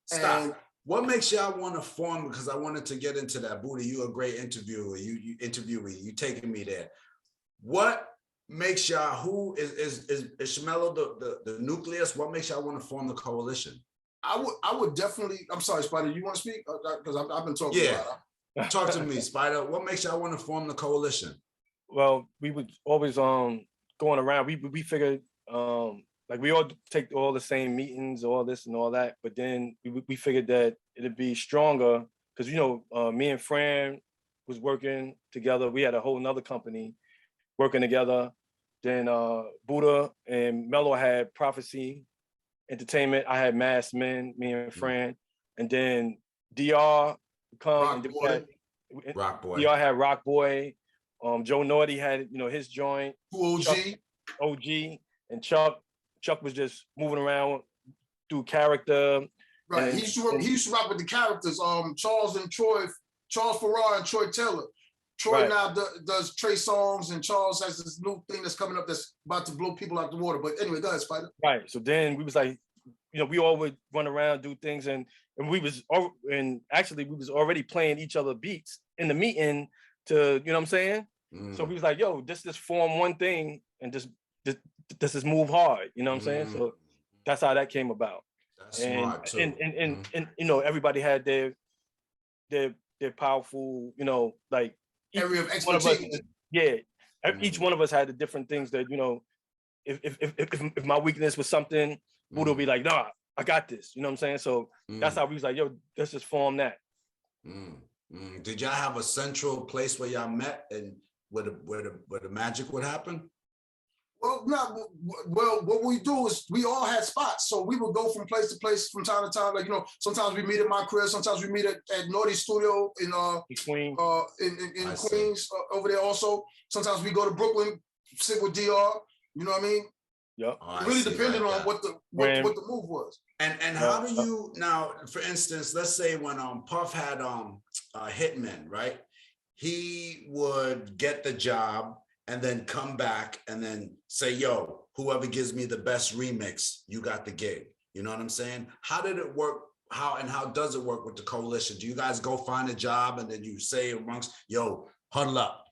Stop. And what makes y'all want to form? Because I wanted to get into that. Buddah, you a great interviewer. You interviewee. You taking me there. What makes y'all? Who is Shmello the nucleus? What makes y'all want to form the coalition? I would definitely. I'm sorry, Spyda. You want to speak? Because I've been talking. Yeah. Talk to me, Spyda. What makes y'all want to form the coalition? Well, we would always going around. We figured like we all take all the same meetings, all this and all that, but then we figured that it'd be stronger because me and Fran was working together. We had a whole nother company working together. Then Buddah and Mello had Prophecy Entertainment. I had Masked Men, me and Fran. And then DR come. Rock Boy. DR had Rock Boy. Joe Naughty had, his joint. OG. And Chuck was just moving around through character. Right. He used to rock with the characters. Charles Farrar and Troy Taylor. Troy now does Trey songs, and Charles has this new thing that's coming up that's about to blow people out the water. But anyway, go ahead, Spyda. Right. So then we was like, we all would run around, do things, and we was already playing each other beats in the meeting to, you know what I'm saying? So we was like, yo, just form one thing and just move hard, you know what I'm saying? So that's how that came about. That's smart too. And everybody had their powerful, like area of expertise. Each one of us had the different things that, if my weakness was something, Buddah would be like, nah, I got this. You know what I'm saying? So that's how we was like, yo, let's just form that. Did y'all have a central place where y'all met and where the magic would happen? Well, what we do is we all had spots. So we would go from place to place from time to time. Like, sometimes we meet at my crib, sometimes we meet at Naughty Studio in Queens, in Queens over there also. Sometimes we go to Brooklyn, sit with DR, you know what I mean? Yep. It really depended on what the move was. And how do you now, for instance, let's say when Puff had Hitman, right? He would get the job and then come back and then say, yo, whoever gives me the best remix, you got the gig. You know what I'm saying? How did it work? How does it work with the coalition? Do you guys go find a job and then you say amongst, yo, huddle up,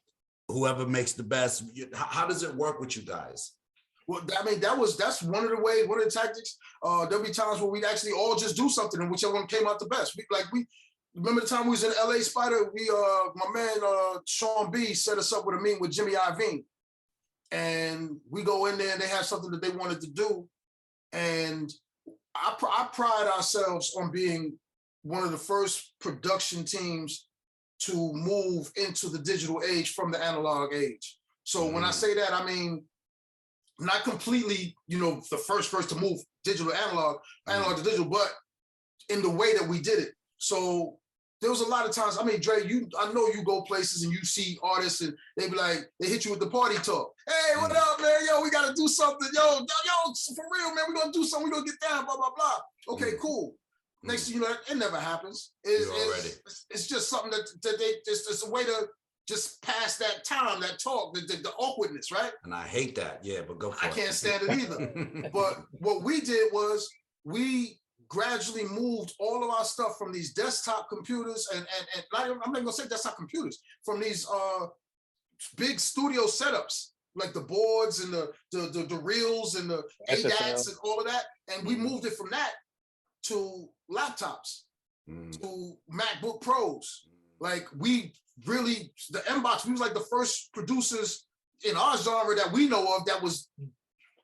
whoever makes the best? How does it work with you guys? Well, I mean, that's one of the ways, one of the tactics. There'll be times where we'd actually all just do something and whichever one came out the best. We remember the time we was in LA, Spyda, my man Sean B set us up with a meeting with Jimmy Iovine. And we go in there and they have something that they wanted to do. And I pride ourselves on being one of the first production teams to move into the digital age from the analog age. So when I say that, I mean, not completely, the first to move digital to analog to digital, but in the way that we did it. So there was a lot of times, I mean, Dre, I know you go places and you see artists and they be like, they hit you with the party talk. Hey, what up, man? Yo, we got to do something. Yo, for real, man, we're going to do something. We're going to get down, blah, blah, blah. Okay, cool. Next thing you know, it never happens. It's just something that it's a way to just pass that time, that talk, the awkwardness, right? And I hate that. Yeah, but go for it. I can't stand it either. But what we did was we gradually moved all of our stuff from these desktop computers and I'm not even gonna say desktop computers, from these big studio setups, like the boards and the reels and the ADATs and all of that. And we moved it from that to laptops, to MacBook Pros. Like we really, the Mbox, we was like the first producers in our genre that we know of that was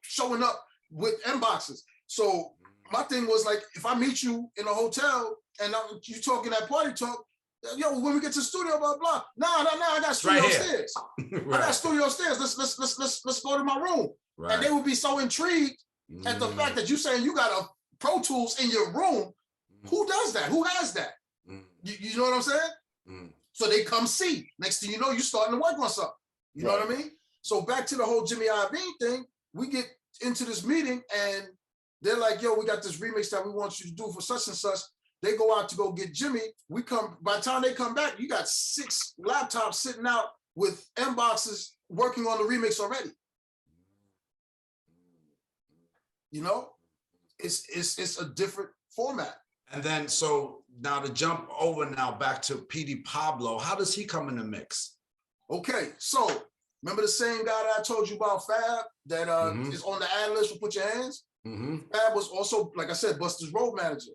showing up with Mboxes. So my thing was like, if I meet you in a hotel and you talking that party talk, yo, when we get to the studio, blah blah. No, I got studio upstairs. Right. I got studio upstairs. Let's go to my room. Right. And they would be so intrigued at the fact that you saying you got a Pro Tools in your room. Who does that? Who has that? You know what I'm saying? So they come see. Next thing you know, you starting to work on something. You know what I mean? So back to the whole Jimmy Iovine thing, we get into this meeting and they're like, yo, we got this remix that we want you to do for such and such. They go out to go get Jimmy. By the time they come back, you got 6 laptops sitting out with Mboxes working on the remix already. You know, it's a different format. And then, so now to jump over now back to PD Pablo, how does he come in the mix? Okay, so remember the same guy that I told you about, Fab, that is on the ad list for Put Your Hands? Fab was also, like I said, Busta's road manager.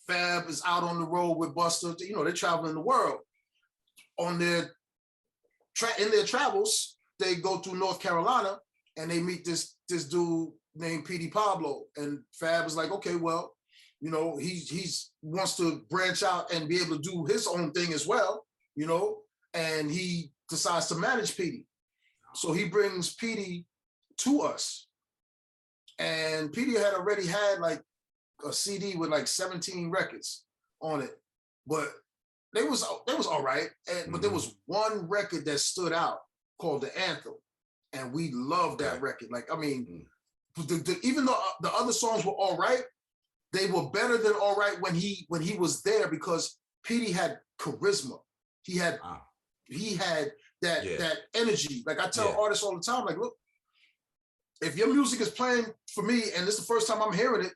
Fab is out on the road with Busta. You know, they're traveling the world. On their in their travels, they go through North Carolina and they meet this dude named PD Pablo. And Fab is like, okay, well, You know, he's wants to branch out and be able to do his own thing as well, you know, and he decides to manage Petey. So he brings Petey to us. And Petey had already had like a CD with like 17 records on it, but they was all right. But there was one record that stood out called the Anthem, and we loved that record. Like, I mean, even though the other songs were all right, they were better than all right when he was there, because Petey had charisma. He had that energy. Like I tell artists all the time, like, look, if your music is playing for me and this is the first time I'm hearing it,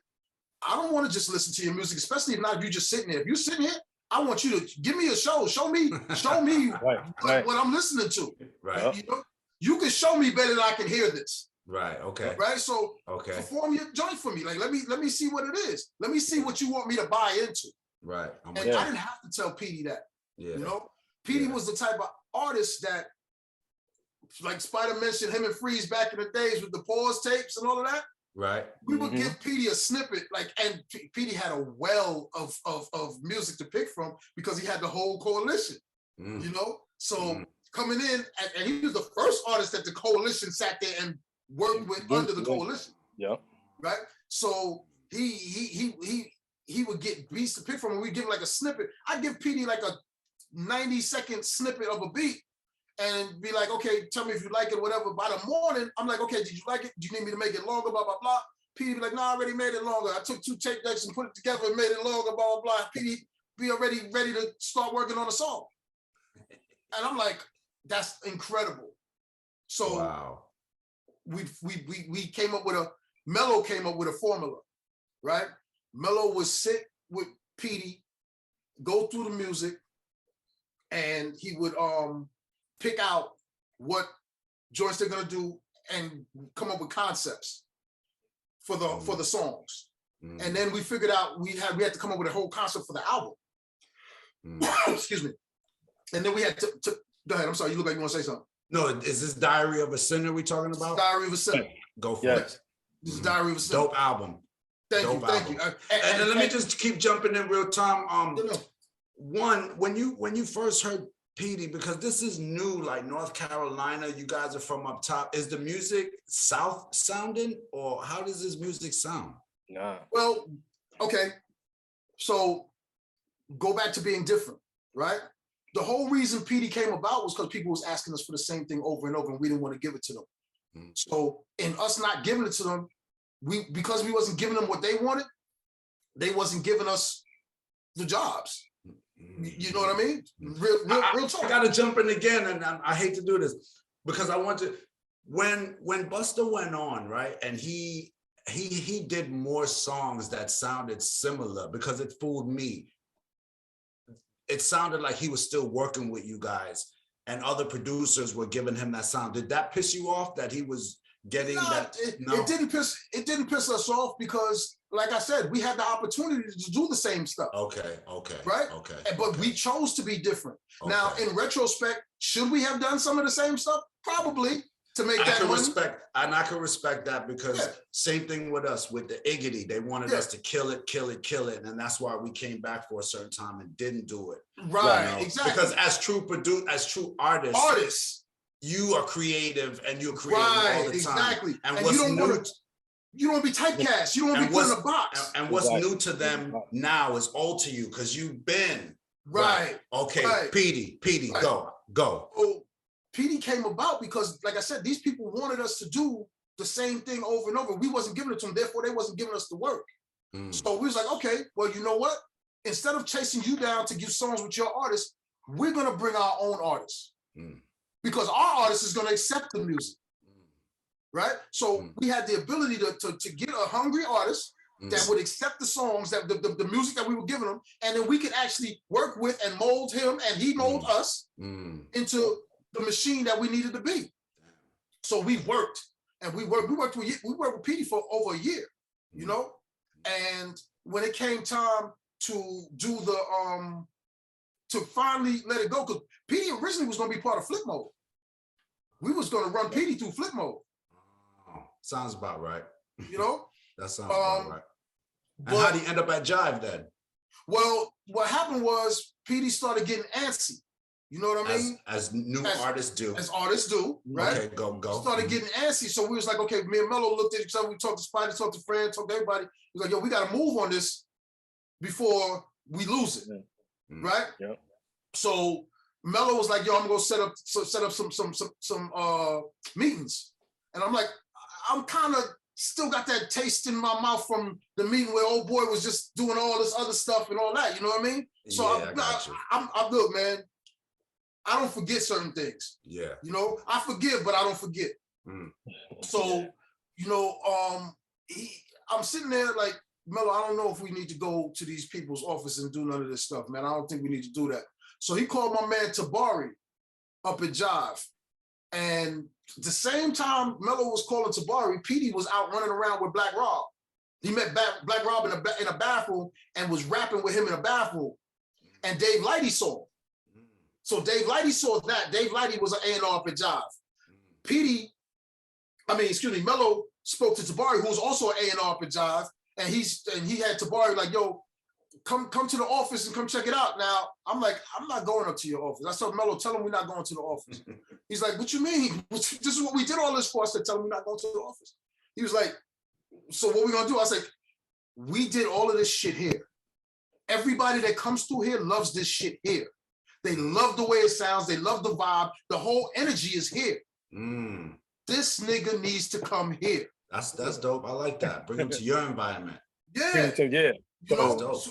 I don't want to just listen to your music, especially if you just sitting there. If you're sitting here, I want you to give me a show. Show me what I'm listening to. Right. You know, you can show me better than I can hear this. Right. Okay. Right. So perform your joint for me. Like let me see what it is. Let me see what you want me to buy into. Right. I didn't have to tell Petey that. Yeah. You know, Petey was the type of artist that, like Spyda mentioned, him and Freeze back in the days with the pause tapes and all of that. Right. We would give Petey a snippet, like, and Petey had a well of music to pick from because he had the whole coalition, you know? So coming in, and he was the first artist that the coalition sat there and worked with under the coalition. Yeah. Right? So he would get beats to pick from, and we'd give him like a snippet. I'd give Petey like a 90-second snippet of a beat and be like, okay, tell me if you like it, whatever. By the morning, I'm like, okay, did you like it? Do you need me to make it longer, blah, blah, blah? Petey be like, no, I already made it longer. I took 2 tape decks and put it together and made it longer, blah, blah, blah. Petey be already ready to start working on a song. And I'm like, that's incredible. So we came up with Mello came up with a formula, right? Mello would sit with Petey, go through the music, and he would pick out what joints they're gonna do and come up with concepts for the songs. And then we figured out we had to come up with a whole concept for the album. Excuse me. And then we had to go ahead. I'm sorry. You look like you want to say something. No, is this Diary of a Sinner we talking about? Diary of a Sinner. Go for it. This is Diary of a Sinner. Dope album. Thank you. And let me just keep jumping in real time. One, when you first heard Petey, because this is new, like North Carolina, you guys are from up top. Is the music South sounding, or how does this music sound? Nah. Well, okay. So go back to being different, right? The whole reason Petey came about was because people was asking us for the same thing over and over, and we didn't want to give it to them. So in us not giving it to them, because we wasn't giving them what they wanted, they wasn't giving us the jobs. You know what I mean? Real talk. I gotta jump in again, and I hate to do this because I want to. When Busta went on, right, and he did more songs that sounded similar because it fooled me. It sounded like he was still working with you guys, and other producers were giving him that sound. Did that piss you off that he was getting that? It didn't piss us off because, like I said, we had the opportunity to do the same stuff. Okay. Right? Okay. But we chose to be different. Okay. Now, in retrospect, should we have done some of the same stuff? Probably. To make that money. I can respect that because same thing with us with the Iggity. They wanted us to kill it, and that's why we came back for a certain time and didn't do it. Right, exactly. Because as true artists, you are creative and you're creating all the time. Exactly. And what's you don't be typecast. You don't be put in a box. And what's new to them now is old to you because you've been right. Okay, right. Petey, go. Oh, Petey came about because, like I said, these people wanted us to do the same thing over and over. We wasn't giving it to them, therefore they wasn't giving us the work. So we was like, okay, well, you know what? Instead of chasing you down to give songs with your artists, we're gonna bring our own artists. Because our artist is gonna accept the music. Right? So we had the ability to get a hungry artist that would accept the songs, that the music that we were giving them, and then we could actually work with and mold him, and he mold us into the machine that we needed to be. So we worked with Petey for over a year, you know? And when it came time to do to finally let it go, because Petey originally was gonna be part of Flip Mode. We was gonna run Petey through Flip Mode. Sounds about right. You know? That sounds about right. And how did he end up at Jive then? Well, what happened was Petey started getting antsy. You know what I mean? As artists do. As artists do, right? Okay, go. Started getting antsy. So we was like, okay, me and Mello looked at each other. We talked to Spyda, talked to Fred, talked to everybody. He was like, yo, we got to move on this before we lose it, right? Yeah. So Mello was like, yo, I'm gonna set up some meetings. And I'm like, I'm kind of still got that taste in my mouth from the meeting where old boy was just doing all this other stuff and all that. You know what I mean? So I look, man, I don't forget certain things. Yeah. You know, I forgive, but I don't forget. So, you know, I'm sitting there like, Mello, I don't know if we need to go to these people's office and do none of this stuff, man. I don't think we need to do that. So he called my man Tabari up at Jive. And the same time Mello was calling Tabari, Petey was out running around with Black Rob. He met Black Rob in a bathroom and was rapping with him in a bathroom. And Dave Lighty saw him. So Dave Lighty saw that. Dave Lighty was an A&R up at Jive. Mello spoke to Tabari, who was also an A&R up at Jive. And he had Tabari like, yo, come to the office and come check it out. Now, I'm like, I'm not going up to your office. I told Mello, tell him we're not going to the office. He's like, what you mean? This is what we did all this for. I said, tell him we're not going to the office. He was like, so what we gonna do? I said, we did all of this shit here. Everybody that comes through here loves this shit here. They love the way it sounds. They love the vibe. The whole energy is here. This nigga needs to come here. That's dope. I like that. Bring him to your environment. Yeah. So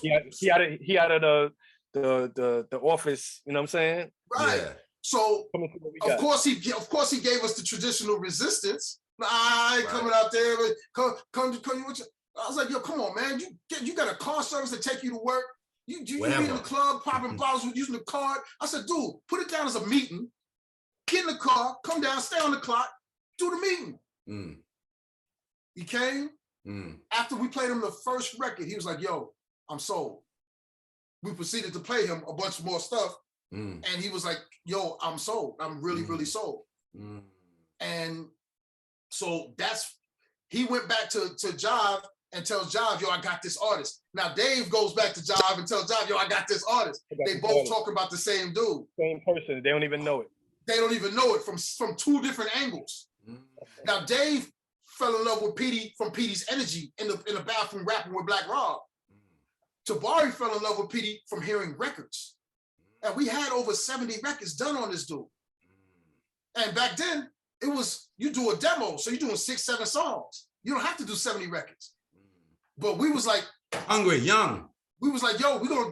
he out of the office, you know what I'm saying? Right. Yeah. So of course he gave us the traditional resistance. I ain't coming out there. Come. I was like, yo, come on, man. You got a car service to take you to work. You be in the club popping bottles with using the card. I said, dude, put it down as a meeting. Get in the car, come down, stay on the clock, do the meeting. He came. After we played him the first record, he was like, yo, I'm sold. We proceeded to play him a bunch more stuff. And he was like, yo, I'm sold. I'm really, really sold. And so he went back to Jive and tells Jive, yo, I got this artist. Now Dave goes back to Jive and tells Jive, yo, I got this artist. They both talking about the same dude. Same person. They don't even know it. They don't even know it from two different angles. Now Dave fell in love with Petey from Petey's energy in the bathroom rapping with Black Rob. Tabari fell in love with Petey from hearing records. And we had over 70 records done on this dude. And back then, it was, you do a demo, so you're doing 6-7 songs. You don't have to do 70 records. But we was like, hungry, young. We was like, yo, we're gonna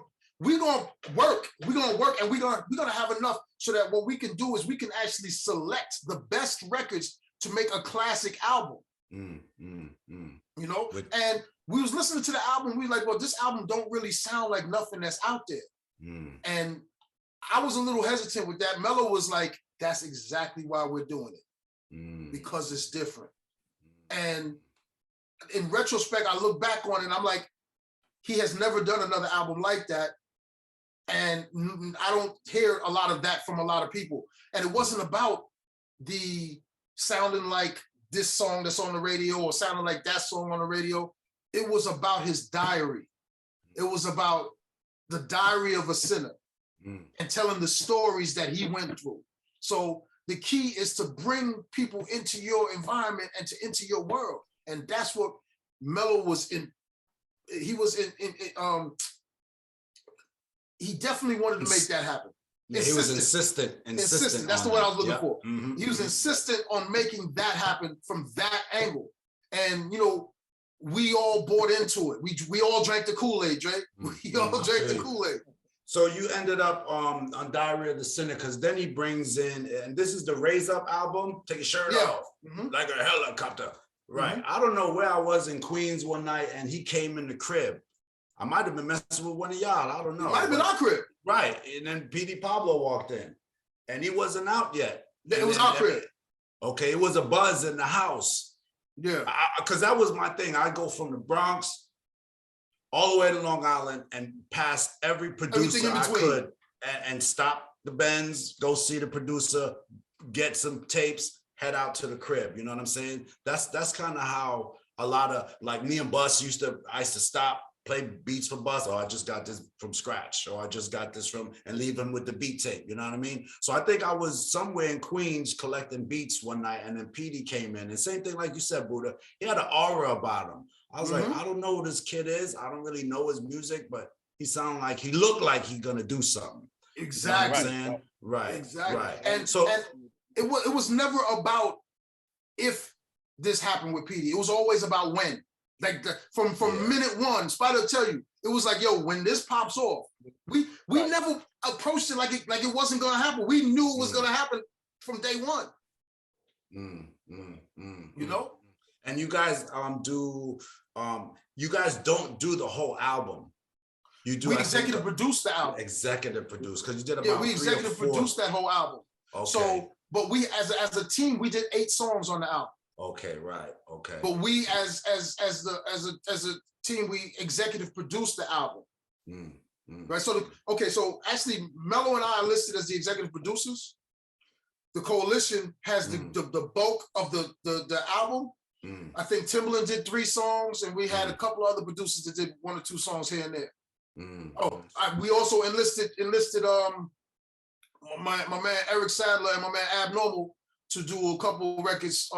work. We're gonna work, and we're gonna have enough so that what we can do is we can actually select the best records to make a classic album. You know? And we was listening to the album, we were like, well, this album don't really sound like nothing that's out there. And I was a little hesitant with that. Mello was like, that's exactly why we're doing it. Because it's different. And in retrospect, I look back on it and I'm like, he has never done another album like that. And I don't hear a lot of that from a lot of people. And it wasn't about the sounding like this song that's on the radio or sounding like that song on the radio. It was about his diary. It was about the diary of a sinner and telling the stories that he went through. So the key is to bring people into your environment and into your world. And that's what Mello was in. He was he definitely wanted to make that happen. Yeah, he was insistent. That's the word I was looking for. He was insistent on making that happen from that angle. And, you know, we all bought into it. We all drank the Kool-Aid, Drake. We all drank the Kool-Aid. So you ended up on Diary of the Sinner, because then he brings in, and this is the Raise Up album, Take Your Shirt Off, like a helicopter. Right. I don't know where I was in Queens one night and he came in the crib. I might have been messing with one of y'all. I don't know. It might have been our crib. Right. And then PD Pablo walked in and he wasn't out yet. It was our crib. Okay. It was a buzz in the house. Yeah. Because that was my thing. I go from the Bronx all the way to Long Island and past every producer I could and stop the Benz, go see the producer, get some tapes, head out to the crib. You know what I'm saying? That's kind of how a lot of, like, me and Bus I used to stop play beats for Bus, or I just got this from scratch, or I just got this from, and leave him with the beat tape. You know what I mean? So I think I was somewhere in Queens collecting beats one night, and then PD came in. And same thing like you said, Buddah, he had an aura about him. I was like, I don't know who this kid is. I don't really know his music, but he looked like he's gonna do something. Exactly. You know what I'm saying? Right. Exactly. Right. And so it was never about if this happened with PD. It was always about when. Like from minute one, Spyda will tell you, it was like, yo, when this pops off, we never approached it like it wasn't gonna happen. We knew it was gonna happen from day one. You know? And you guys you guys don't do the whole album. You do. We executive produced the album. Executive produced, because you did about we executive produced that whole album. Okay. So, but we as a team, we did 8 songs on the album. Okay, right. Okay. But we as a team, we executive produced the album. Right. So so actually Mello and I are listed as the executive producers. The coalition has the bulk of the album. I think Timbaland did 3 songs, and we had a couple of other producers that did 1 or 2 songs here and there. We also enlisted my man Eric Sadler and my man Abnormal to do a couple records,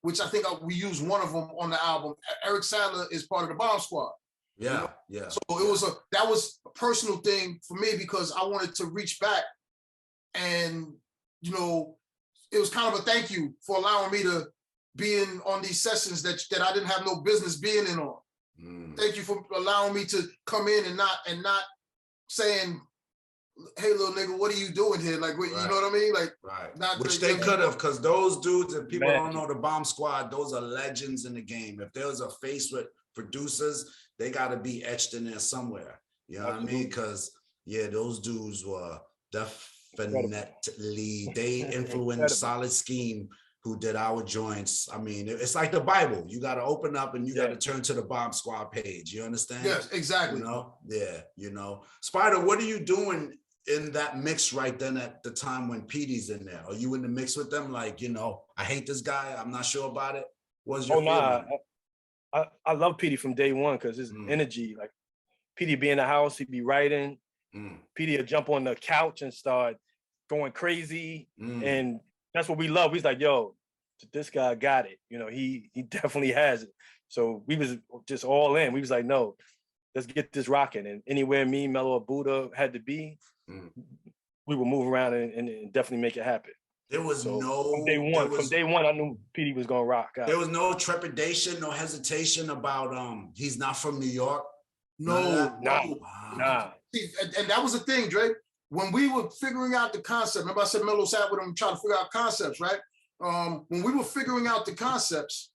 which I think we used one of them on the album. Eric Sadler is part of the Bomb Squad. Yeah, you know? yeah. So it was that was a personal thing for me, because I wanted to reach back, and you know, it was kind of a thank you for allowing me to be in on these sessions that I didn't have no business being in on. Thank you for allowing me to come in and not saying, hey, little nigga, what are you doing here? Like, what, you know what I mean? Like, not which they could have, because those dudes, if people don't know the Bomb Squad, those are legends in the game. If there was a face with producers, they got to be etched in there somewhere. You know what I mean? Because yeah, those dudes were definitely, they influenced Solid Scheme, who did our joints. I mean, it's like the Bible. You got to open up and you got to turn to the Bomb Squad page. You understand? Yes, exactly. You know? Yeah, you know. Spyda, what are you doing in that mix right then at the time when PD's in there? Are you in the mix with them? Like, you know, I hate this guy, I'm not sure about it. What's your feeling? I love PD from day one, because his energy, like PD be in the house, he'd be writing. PD would jump on the couch and start going crazy. And that's what we love. He's like, yo, this guy got it. You know, he definitely has it. So we was just all in. We was like, no, let's get this rocking. And anywhere me, Mello, or Buddah had to be, we would move around and definitely make it happen. There was from day one, I knew PD was gonna rock out. There was no trepidation, no hesitation about he's not from New York. Nah. See, and that was the thing, Dre. When we were figuring out the concept, remember I said Mello sat with him trying to figure out concepts, right? When we were figuring out the concepts,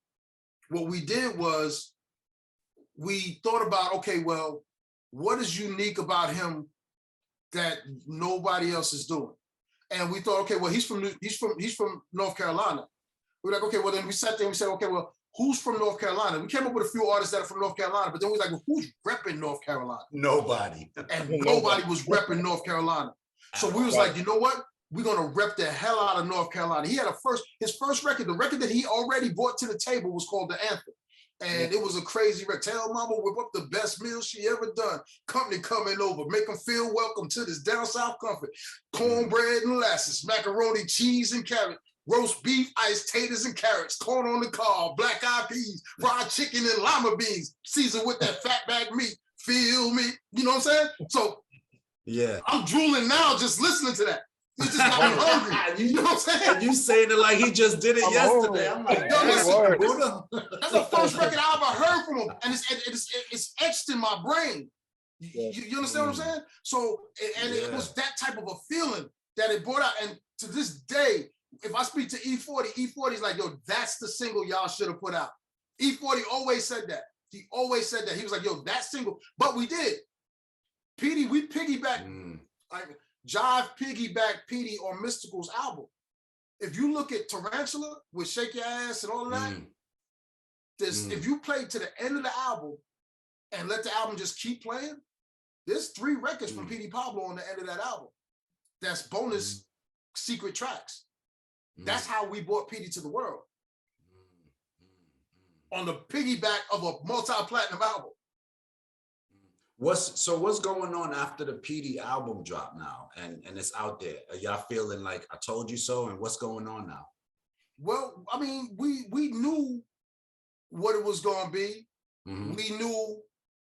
what we did was we thought about, okay, well, what is unique about him that nobody else is doing? And we thought, okay, well, he's from North Carolina. We're like, okay, well, then we sat there and we said, okay, well, who's from North Carolina? We came up with a few artists that are from North Carolina, but then we was like, well, who's repping North Carolina? Nobody. And nobody was repping North Carolina. So we was like, you know what? We're gonna rep the hell out of North Carolina. He had his first record, the record that he already brought to the table was called the Anthem. And it was a crazy record. Tell mama whip up the best meal she ever done. Company coming over, make them feel welcome to this down south comfort. Cornbread and molasses, macaroni, cheese and carrot, roast beef, iced taters and carrots, corn on the cob, black eyed peas, fried chicken and lima beans, seasoned with that fatback meat. Feel me? You know what I'm saying? So yeah, I'm drooling now just listening to that. It just got me hungry. You know what I'm saying? You saying it like he just did it yesterday. I'm like, yo, listen, that's the first record I ever heard from him, and it's etched in my brain. You understand what I'm saying? So, and it was that type of a feeling that it brought out. And to this day, if I speak to E40 is like, yo, that's the single y'all should have put out. E40 always said that. He always said that. He was like, yo, that single. But we did. PD, we piggybacked. Jive piggyback PD on Mystikal's album. If you look at Tarantula with Shake Your Ass and all of that, if you play to the end of the album and let the album just keep playing, there's 3 records from PD Pablo on the end of that album. That's bonus secret tracks. That's how we brought PD to the world. On the piggyback of a multi-platinum album. What's going on after the PD album drop now, and it's out there? Are y'all feeling like I told you so? And what's going on now? Well, I mean, we knew what it was going to be. Mm-hmm. We knew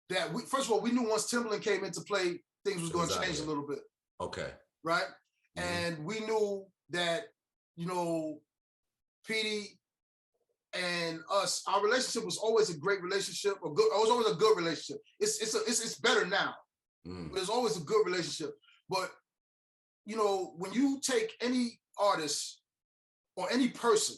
that first of all, we knew once Timbaland came into play, things was going to change a little bit. Okay. Right. Mm-hmm. And we knew that, you know, PD and us, our relationship was always a great relationship, it was always a good relationship. It's better now, but it's always a good relationship. But, you know, when you take any artist or any person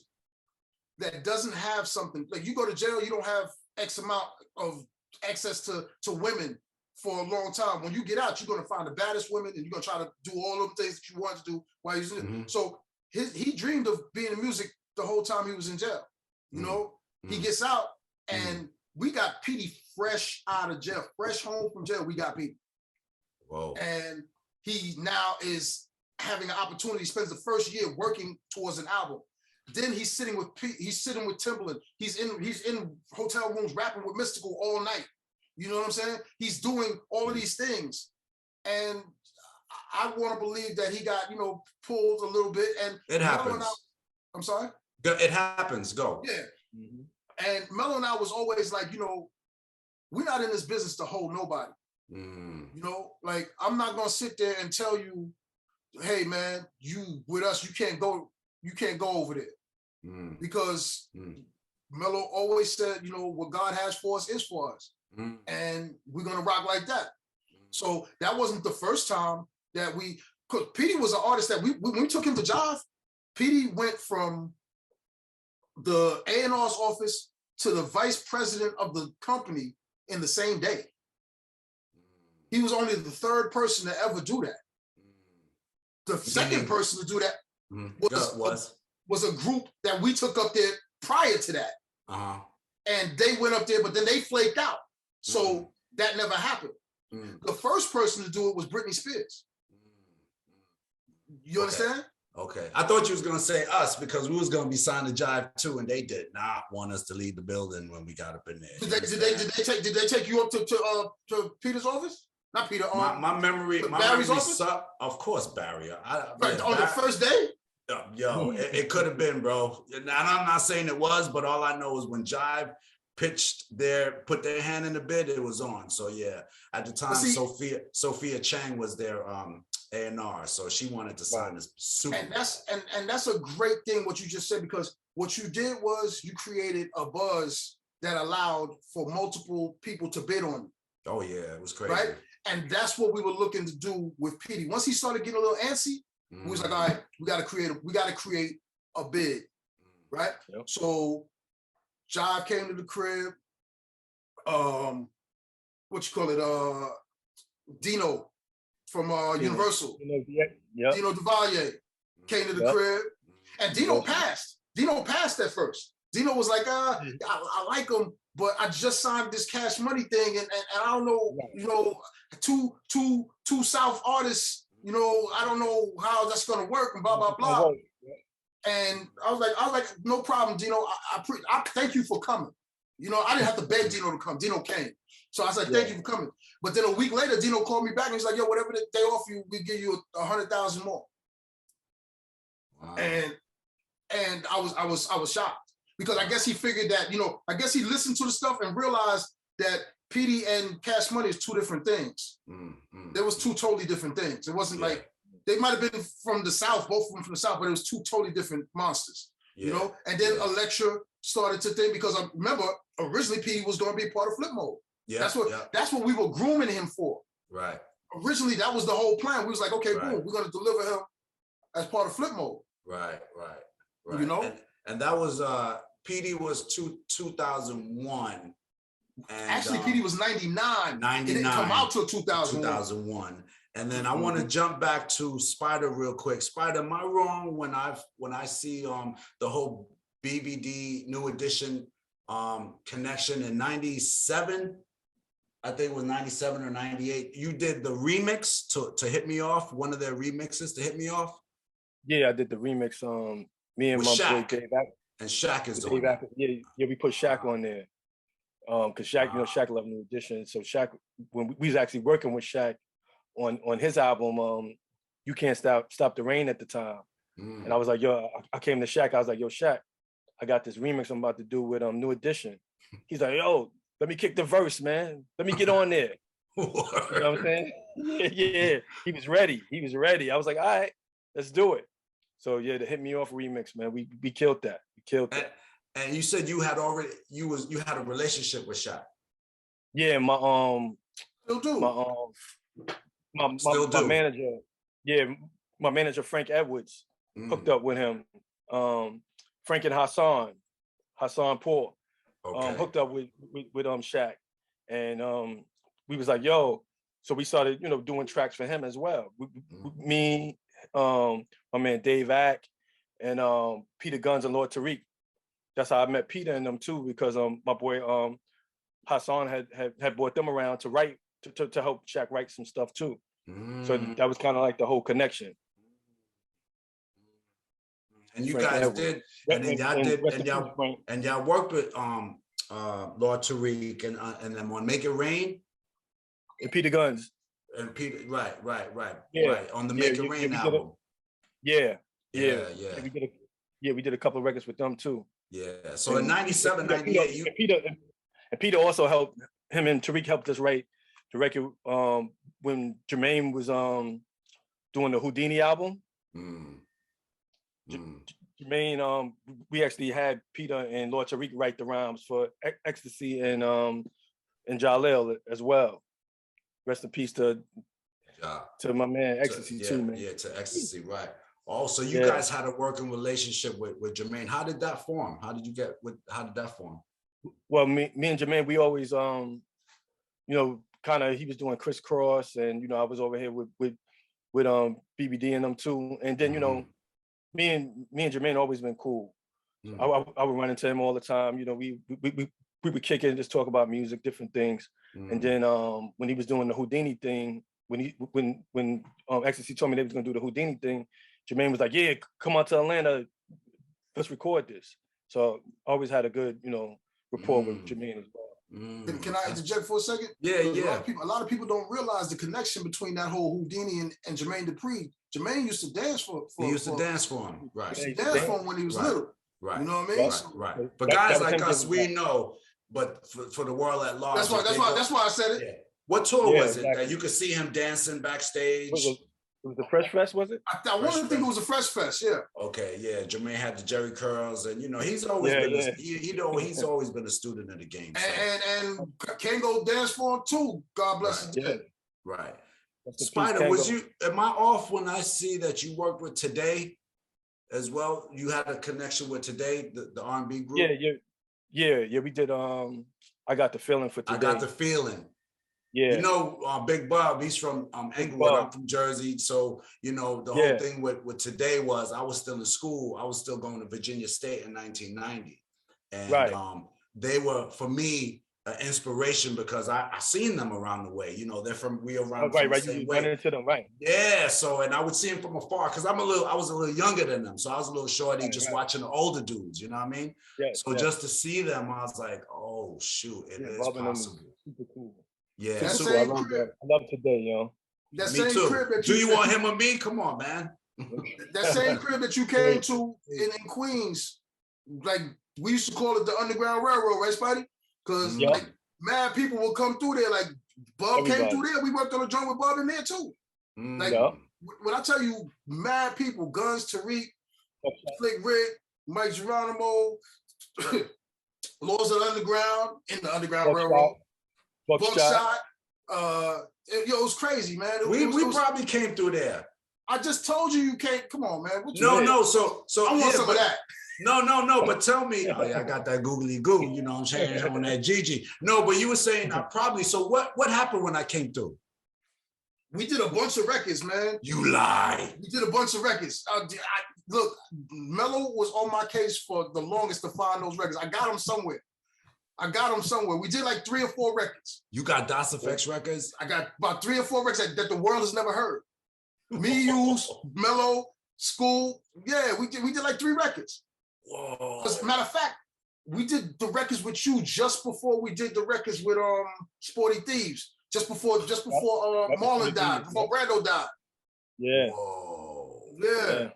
that doesn't have something, like you go to jail, you don't have X amount of access to women for a long time. When you get out, you're going to find the baddest women and you're going to try to do all of the things that you want to do while you're in it. So he dreamed of being in music the whole time he was in jail. You know, he gets out and we got PD fresh out of jail, fresh home from jail. We got PD. Whoa. And he now is having an opportunity, spends the first year working towards an album. Then he's sitting with Timbaland. He's in hotel rooms rapping with Mystical all night. You know what I'm saying? He's doing all of these things. And I want to believe that he got, you know, pulled a little bit. And it happens. I'm sorry? It happens. Go. Yeah. Mm-hmm. And Mello and I was always like, you know, we're not in this business to hold nobody. You know, like, I'm not going to sit there and tell you, hey, man, you with us, you can't go over there. Because Mello always said, you know, what God has for us is for us. And we're going to rock like that. So that wasn't the first time that because PD was an artist that when we took him to Jive, PD went from the A&R's office to the vice president of the company in the same day. He was only the third person to ever do that. The second person to do that was a group that we took up there prior to that. And they went up there, but then they flaked out. So that never happened. The first person to do it was Britney Spears. You understand? Okay. I thought you was gonna say us because we was gonna be signed to Jive too, and they did not want us to leave the building when we got up in there. Did they take you up to Peter's office? Not Peter. My memory office? Of course, Barry. On the first day? Yo, it could have been, bro. And I'm not saying it was, but all I know is when Jive put their hand in the bid, it was on. So yeah, at the time, Sophia Chang was their A&R, so she wanted to sign this super. And that's a great thing what you just said, because what you did was you created a buzz that allowed for multiple people to bid on you. Oh yeah, it was crazy. Right? And that's what we were looking to do with PD. Once he started getting a little antsy, we was like, all right, we gotta create a bid. Right? Yep. So Jive came to the crib. Dino from Universal. Dino DeVoe came to the crib. And Dino passed. Dino passed at first. Dino was like, I like him, but I just signed this Cash Money thing, and I don't know, you know, two South artists, you know, I don't know how that's gonna work, and blah blah blah. And I was like, no problem, Dino. I thank you for coming. You know, I didn't have to beg Dino to come. Dino came. So I was like, thank you for coming. But then a week later, Dino called me back and he's like, yo, whatever they offer you, we give you 100,000 more. Wow. And I was shocked, because I guess he figured that, you know, I guess he listened to the stuff and realized that PD and Cash Money is two different things. There was two totally different things. It wasn't like, they might have been from the South, both of them from the South, but it was two totally different monsters, you know? And then Elektra started to think, because I remember originally PD was going to be part of Flip Mode. That's what we were grooming him for. Right. Originally, that was the whole plan. We was like, okay, boom, we're going to deliver him as part of Flip Mode. Right. You know? And that was, PD was 2001. And, actually, PD was 99. It didn't come out till 2001. And then I want to jump back to Spyda real quick. Spyda, am I wrong when I see the whole BBD New Edition connection in 97? I think it was 97 or 98. You did the remix to Hit Me Off, one of their remixes to Hit Me Off? Yeah, I did the remix. Me and my boy Dave. And Shaq is on. Yeah, we put Shaq on there. Because Shaq, Shaq loved New Edition. So Shaq, when we was actually working with Shaq on his album, You Can't Stop the Rain at the time. And I was like, yo, I came to Shaq. I was like, yo, Shaq, I got this remix I'm about to do with New Edition. He's like, yo, let me kick the verse, man. Let me get on there. You know what I'm saying? Yeah. He was ready. I was like, all right, let's do it. So yeah, the Hit Me Off remix, man. We killed that. And you said you had already you had a relationship with Shaq. Yeah, my Still do. my manager, my manager Frank Edwards hooked up with him. Frank and Hassan Paul hooked up with Shaq, and we was like, yo, so we started doing tracks for him as well. Me, my man Dave Ack, and Peter Guns and Lord Tariq. That's how I met Peter and them too, because my boy Hassan had brought them around to write to help Shaq write some stuff too. So that was kind of like the whole connection. And you guys did, and then y'all did, and y'all worked with Lord Tariq and them on Make It Rain. And Peter Guns. And Peter, right, on the Make It Rain album. We did a couple of records with them too. Yeah. So in 97, 98, Peter also helped, him and Tariq helped us write the record when Jermaine was doing the Houdini album. Jermaine, we actually had Peter and Lord Tariq write the rhymes for Ecstasy and Jaleel as well. Rest in peace to my man Ecstasy too, man. Yeah, to Ecstasy, right. Also, you guys had a working relationship with Jermaine. How did that form? How did that form? Well, me and Jermaine, we always kind of, he was doing Crisscross, and I was over here with BBD and them too. And then me and Jermaine always been cool. I would run into him all the time. We would kick it and just talk about music, different things. And then when he was doing the Houdini thing, when Ecstasy told me they was gonna do the Houdini thing, Jermaine was like, yeah, come out to Atlanta, let's record this. So I always had a good, rapport with Jermaine as well. Can I interject for a second? Yeah. A lot of people don't realize the connection between that whole Houdini and Jermaine Dupri. Jermaine used to dance for he used to dance for him, right? He used to dance for him when he was little. Right. You know what I mean? Right. But guys like us, we know, but for the world at large. That's why I said it. Yeah. What tour was it that you could see him dancing backstage? It was the Fresh Fest, was it? I want to think it was a Fresh Fest, yeah. Okay, yeah. Jermaine had the Jerry curls, and he's always been he's always been a student of the game. So. And Kango danced for him too. God bless his dead. Right. Spyda, was you? Am I off when I see that you worked with Today as well? You had a connection with Today, the R&B group. Yeah. We did. I Got the Feeling for Today. I Got the Feeling. Yeah. Big Bob, he's from Englewood. I'm from Jersey. So, the whole thing with Today was I was still in school. I was still going to Virginia State in 1990. And they were, for me, an inspiration because I seen them around the way. They're from, we around right. The same You way. run into them, right. Yeah. So, and I would see them from afar because I was a little younger than them. So I was a little shorty watching the older dudes, you know what I mean? Yeah, so just to see them, I was like, oh, shoot, it is possible. Super cool. Yeah, I love Today, That me same too. crib that do you want him or me? Come on, man. That same crib that you came to in Queens, like we used to call it the Underground Railroad, right, Spidey? Because like mad people will come through there. Like Bob came through there. We worked on a joint with Bob in there too. Like when I tell you, mad people, Guns, Tariq, Slick Rick, Mike Geronimo, Laws of the Underground, in the Underground Railroad. Buckshot. It was crazy, man. We probably came through there. I just told you can't. Come on, man. No. So I want some of that. No. But tell me, I got that googly goo. You know what I'm saying? On that Gigi. No, but you were saying probably. So what happened when I came through? We did a bunch of records, man. You lie. We did a bunch of records. Look, Mello was on my case for the longest to find those records. I got them somewhere. We did like 3 or 4 records. You got DOS Effects records? I got about 3 or 4 records that the world has never heard. Me, you, Mello, School. Yeah, we did like 3 records. Whoa. As a matter of fact, we did the records with you just before we did the records with Sporty Thieves. Just before Marlon died, before Brando died. Yeah. Whoa. Yeah.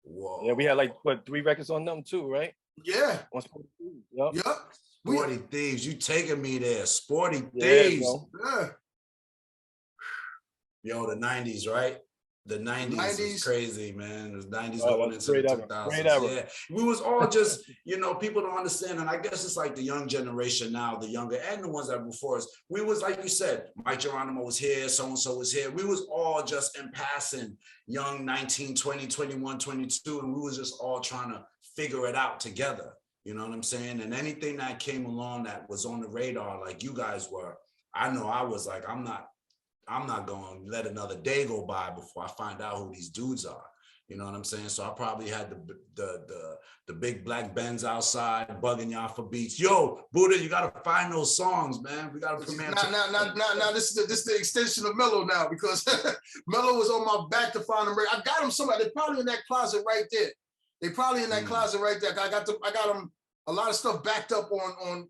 Whoa. Yeah, we had like what 3 records on them too, right? Yeah. Yep. Yep. Sporty Thieves, you taking me there. Sporty Yeah, Thieves. Yeah. Yo, the 90s, right? The 90s is crazy, man. The 90s going into the 2000s. Great ever. Yeah. We was all just, you know, people don't understand. And I guess it's like the young generation now, the younger and the ones that were before us. We was, like you said, Mike Geronimo was here, so-and-so was here. We was all just in passing, young 19, 20, 21, 22. And we was just all trying to figure it out together. You know what I'm saying? And anything that came along that was on the radar, like you guys were, I know I was like, I'm not going to let another day go by before I find out who these dudes are. You know what I'm saying? So I probably had the big black Benz outside bugging y'all for beats. Yo, Buddah, you got to find those songs, man. We got to premiere. Now, this is the extension of Mello now, because Mello was on my back to find them. I got them somewhere. They're probably in that closet right there. They probably in that closet right there. I got them a lot of stuff backed up on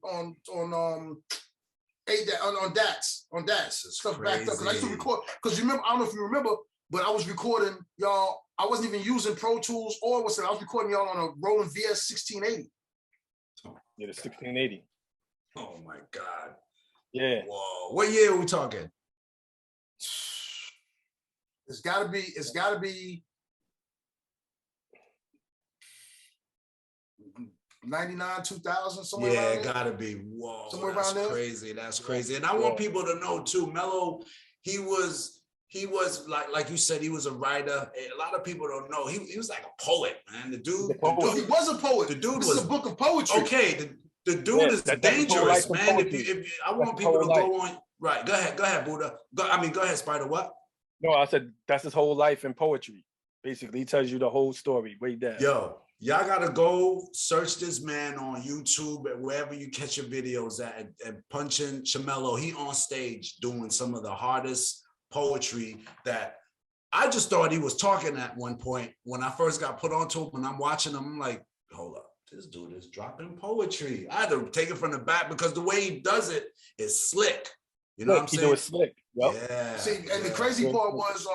DATs stuff crazy. backed up, because I used to record, because you remember, I don't know if you remember, but I was recording y'all. I wasn't even using Pro Tools or I was recording y'all on a Roland VS 1680. Yeah, the 1680. Oh my God. Yeah. Whoa. What year are we talking? It's gotta be 99, 2000, somewhere around there. Yeah, gotta be. Whoa, somewhere that's around there. Crazy. That's crazy. And I want people to know too, Mello, he was like you said, he was a writer. A lot of people don't know. He was like a poet, man. The dude He was a poet. The dude this was is a book of poetry. Okay, the dude is dangerous, man. If I want people to go on. Right. Go ahead, Buddah. Go ahead, Spyda. What? No, I said that's his whole life in poetry. Basically, he tells you the whole story. Way down. Yo, y'all gotta go search this man on YouTube and wherever you catch your videos at, and punch in Chamello. He on stage doing some of the hardest poetry that I just thought he was talking at one point when I first got put onto him. When I'm watching him, I'm like, hold up, this dude is dropping poetry. I had to take it from the back because the way he does it is slick. You know what I'm saying? He do it slick. Yep. Yeah. See, and the crazy part was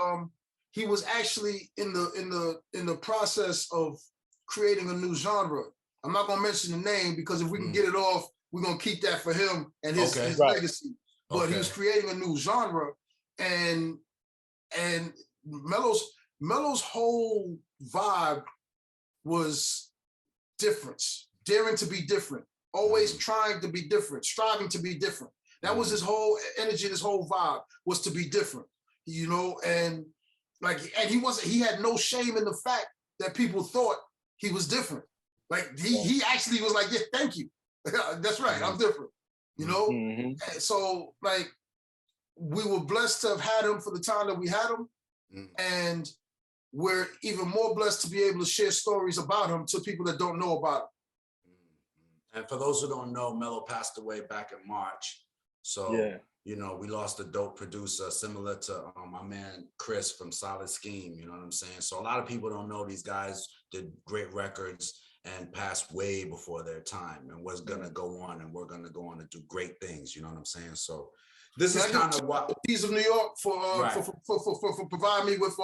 he was actually in the process of creating a new genre. I'm not gonna mention the name because if we can get it off, we're gonna keep that for him and his legacy. But he was creating a new genre, and Mello's whole vibe was difference, daring to be different, always trying to be different, striving to be different. That was his whole energy, his whole vibe was to be different, you know, and he had no shame in the fact that people thought he was different. Like he actually was like, yeah, thank you. That's right, I'm different, you know? And so like, we were blessed to have had him for the time that we had him. And we're even more blessed to be able to share stories about him to people that don't know about him. And for those who don't know, Mello passed away back in March. So, you know, we lost a dope producer similar to my man Chris from Solid Scheme, you know what I'm saying? So a lot of people don't know these guys did great records and passed way before their time and was gonna go on, and we're gonna go on to do great things, you know what I'm saying? So this is kind of what Peace of New York for providing me with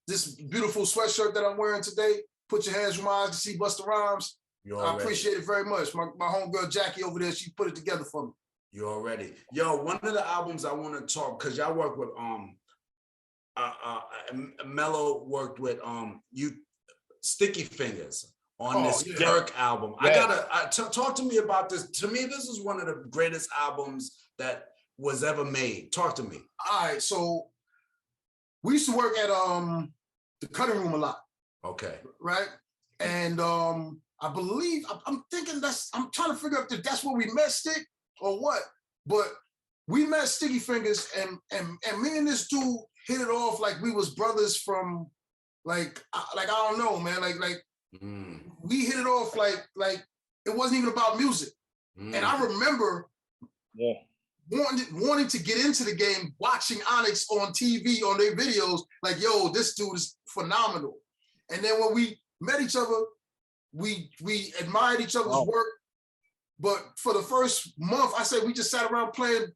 this beautiful sweatshirt that I'm wearing today. Put your hands on my eyes to see Busta Rhymes. I appreciate it very much. My homegirl Jackie over there, she put it together for me. You already. Yo, one of the albums I want to talk, because y'all work with Mello worked with you Sticky Fingers on this Kirk album. Yeah. Talk to me about this. To me, this is one of the greatest albums that was ever made. Talk to me. All right, so we used to work at the cutting room a lot. Okay. Right? And I believe I'm trying to figure out if that's where we met Stick or what. But we met Sticky Fingers, and me and this dude hit it off like we was brothers from I don't know, man. We hit it off like it wasn't even about music. And I remember wanting to get into the game, watching Onyx on TV on their videos, like, yo, this dude is phenomenal. And then when we met each other, we admired each other's work, But for the first month, I said we just sat around playing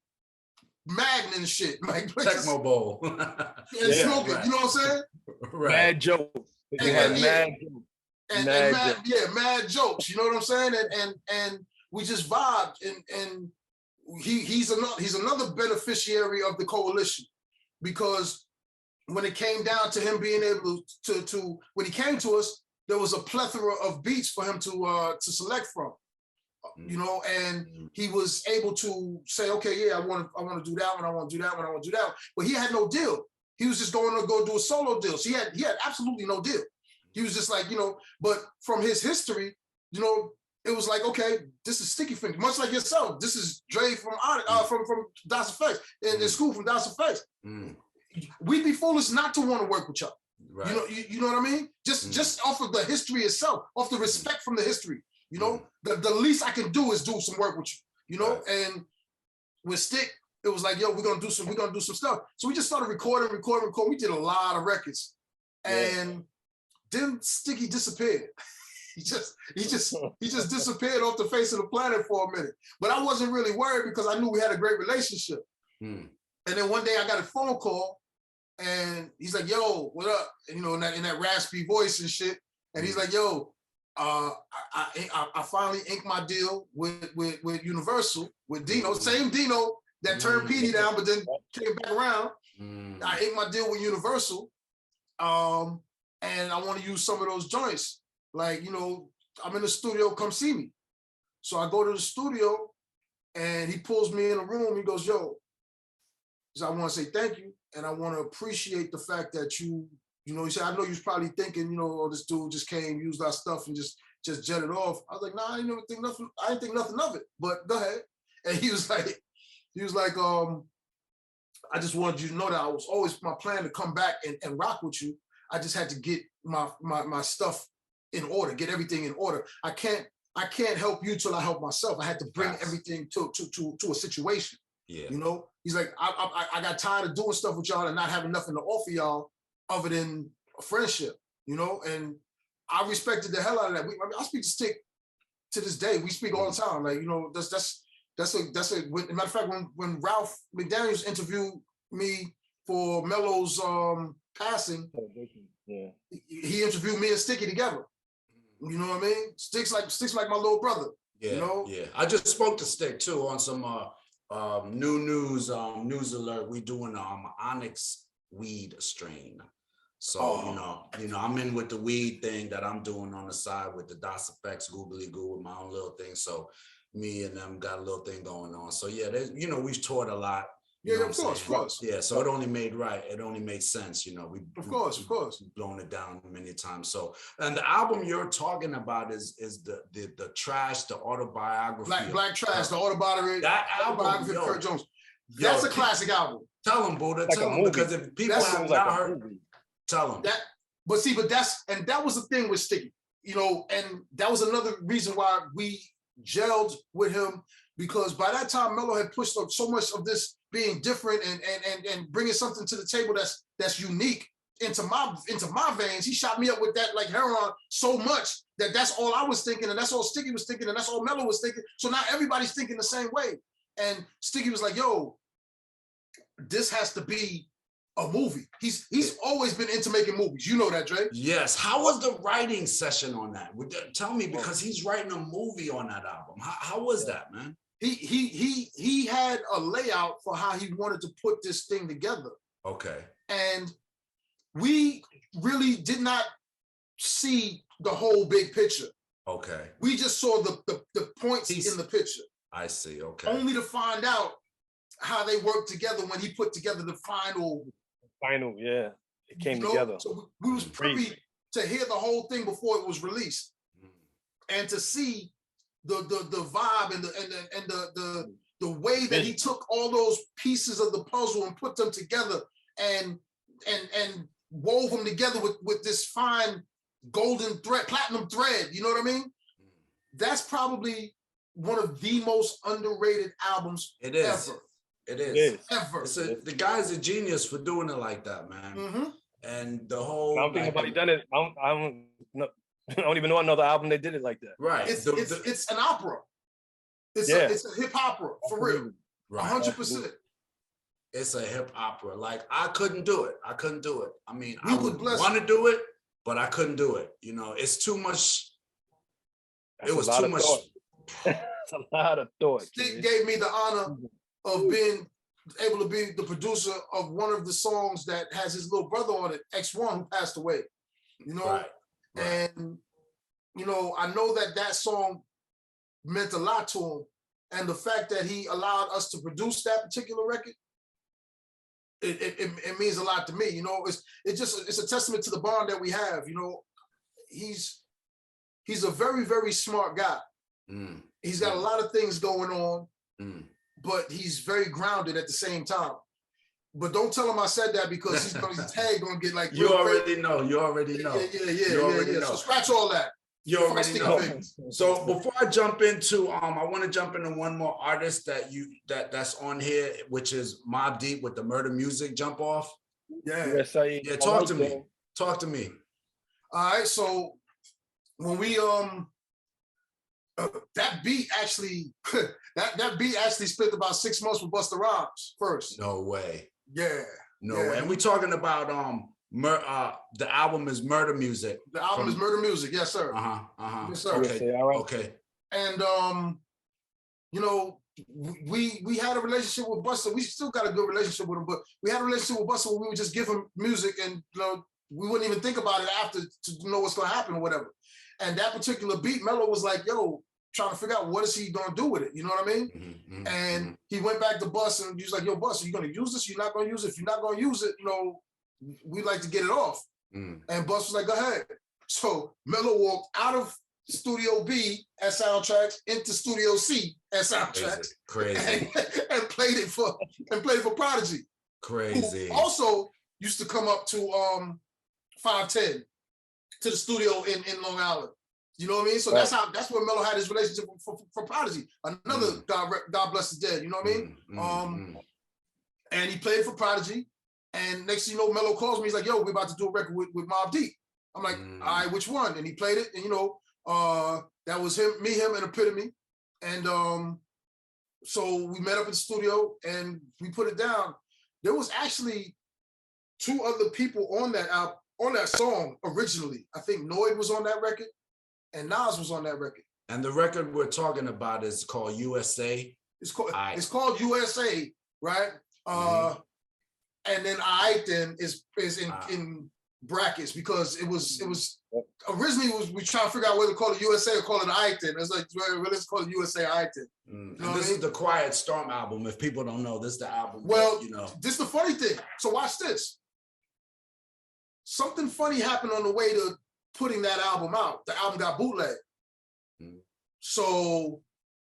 Madden and shit, like Tecmo Bowl. and smoking. Right. You know what I'm saying? Right. Mad jokes. We had mad jokes. Mad jokes. You know what I'm saying? And we just vibed. And he's another beneficiary of the coalition, because when it came down to him being able to when he came to us, there was a plethora of beats for him to select from. You know, and he was able to say, okay, yeah, I want to do that one, I want to do that one, I want to do that one. But he had no deal. He was just going to go do a solo deal. So he had absolutely no deal. He was just like, you know, but from his history, you know, it was like, okay, this is Sticky Fingers, much like yourself. This is Dre from Das EFX, in school from Das EFX. We'd be foolish not to want to work with y'all. Right. You know what I mean? Just off of the history itself, off the respect from the history. You know, the least I can do is do some work with you, you know, and with Stick, it was like, yo, we're gonna do some stuff. So we just started recording. We did a lot of records. And then Sticky disappeared. he just disappeared off the face of the planet for a minute. But I wasn't really worried because I knew we had a great relationship. And then one day I got a phone call and he's like, yo, what up? And, you know, in that raspy voice and shit. And he's like, yo, I finally inked my deal with Universal, with Dino, same Dino that turned PD down, but then came back around. I inked my deal with Universal, and I want to use some of those joints. Like, you know, I'm in the studio, come see me. So I go to the studio, and he pulls me in a room. He goes, yo, I want to say thank you, and I want to appreciate the fact that you know, he said, I know you was probably thinking, you know, oh, this dude just came, used our stuff and just jetted off. I was like, nah, I didn't think nothing of it, but go ahead. And he was like, I just wanted you to know that I was always my plan to come back and rock with you. I just had to get my stuff in order, get everything in order. I can't help you till I help myself. I had to bring everything to a situation. Yeah. You know, he's like, I got tired of doing stuff with y'all and not having nothing to offer y'all other than a friendship, you know, and I respected the hell out of that. I speak to Stick to this day. We speak all the time. Like, you know, that's a matter of fact, when Ralph McDaniels interviewed me for Mello's passing, he interviewed me and Sticky together. You know what I mean? Stick's like my little brother. Yeah, you know? Yeah. I just spoke to Stick too on some new news alert. We doing Onyx weed strain. So, you know, I'm in with the weed thing that I'm doing on the side with the Das EFX googly goo with my own little thing. So me and them got a little thing going on. So yeah, you know, we've toured a lot. Yeah, of course. Yeah, so it only made sense, you know. Of course. Blown it down many times. So, and the album you're talking about is the Trash, the autobiography. Black Trash, the autobiography. That album, of Kurt Jones. That's a classic album. Tell them, Buddha. Tell them, because if people have not heard. Tell them. That was the thing with Sticky, you know, and that was another reason why we gelled with him, because by that time Mello had pushed up so much of this being different and bringing something to the table that's unique into my veins. He shot me up with that like heroin so much that's all I was thinking, and that's all Sticky was thinking, and that's all Mello was thinking. So now everybody's thinking the same way. And Sticky was like, yo, this has to be a movie. He's always been into making movies. You know that, Dre? Yes. How was the writing session on that? Tell me, because he's writing a movie on that album. How was that, man? He had a layout for how he wanted to put this thing together. Okay. And we really did not see the whole big picture. Okay. We just saw the points in the picture. I see. Okay. Only to find out how they worked together when he put together the final, yeah. It came together. So we was privy to hear the whole thing before it was released, and to see the vibe and the way that he took all those pieces of the puzzle and put them together and wove them together with this fine golden thread, platinum thread. You know what I mean? That's probably one of the most underrated albums ever. It is. Ever. The guy's a genius for doing it like that, man. Mm-hmm. And the whole. I don't think nobody done it. I don't even know another album that did it like that. Right. It's an opera. It's a hip opera for real. Right. 100%. It's a hip opera. Like I couldn't do it. I mean, We I would want to do it, but I couldn't do it. You know, it's too much. That's it was too much. It's a lot of thought. Stick gave me the honor of being able to be the producer of one of the songs that has his little brother on it, X1, who passed away. You know, Right. And you know, I know that song meant a lot to him, and the fact that he allowed us to produce that particular record, it means a lot to me. You know, it's a testament to the bond that we have. You know, he's a very, very smart guy. He's got a lot of things going on, but he's very grounded at the same time. But don't tell him I said that, because his tag gonna get like you already know. You already know. Yeah. So scratch all that. You already know. So before I jump into, I want to jump into one more artist that's on here, which is Mobb Deep with the Murder Music Jump Off. Yeah. Yeah. Talk to me. Talk to me. All right. So when we that beat actually that beat actually spent about 6 months with Busta Rhymes first. No way. Yeah. No way. And we talking about the album is Murder Music. The album is Murder Music, yes, sir. Yes, sir. Okay. Okay. And you know, we had a relationship with Busta. We still got a good relationship with him, but we had a relationship with Busta where we would just give him music, and you know, we wouldn't even think about it after to know what's gonna happen or whatever. And that particular beat, Mello was like, yo, trying to figure out what is he gonna do with it, you know what I mean? And he went back to Busta and he was like, yo, Busta, you gonna use this? You're not gonna use it? If you're not gonna use it, you know, we'd like to get it off. And Busta was like, go ahead. So Mello walked out of Studio B at Soundtracks into Studio C at Soundtracks. Crazy. And played it for Prodigy. Crazy. Who also used to come up to 510 to the studio in Long Island. You know what I mean? So that's where Mello had his relationship for Prodigy. Another God bless the dead. You know what I mean? And he played for Prodigy. And next thing you know, Mello calls me. He's like, "Yo, we're about to do a record with Mobb Deep." I'm like, "All right, which one?" And he played it. And you know, that was him, and Epitome. And so we met up in the studio and we put it down. There was actually 2 other people on that album, on that song originally. I think Noyd was on that record, and Nas was on that record. And the record we're talking about is called USA. It's called USA, right? And then I then is in brackets, because it was originally we trying to figure out whether to call it USA or call it I then. It's like, well, let's call it USA I then. And this is the Quiet Storm album. If people don't know, this is the album. Well, that, you know, this is the funny thing. So watch this. Something funny happened on the way to putting that album out. The album got bootlegged. So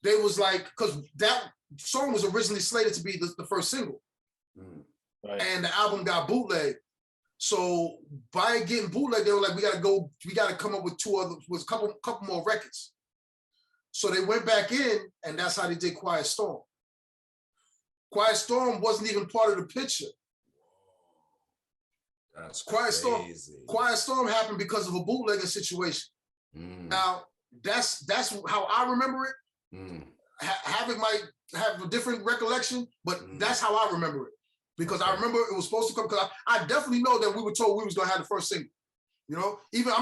they was like, because that song was originally slated to be the first single. Right. And the album got bootlegged. So by getting bootlegged, they were like, we gotta come up with a couple more records. So they went back in, and that's how they did Quiet Storm. Quiet Storm wasn't even part of the picture. That's Quiet crazy. Quiet Storm happened because of a bootlegging situation. Now, that's how I remember it. Havoc might have a different recollection, but that's how I remember it. Because I remember it was supposed to come, because I definitely know that we were told we was gonna have the first single. You know, even I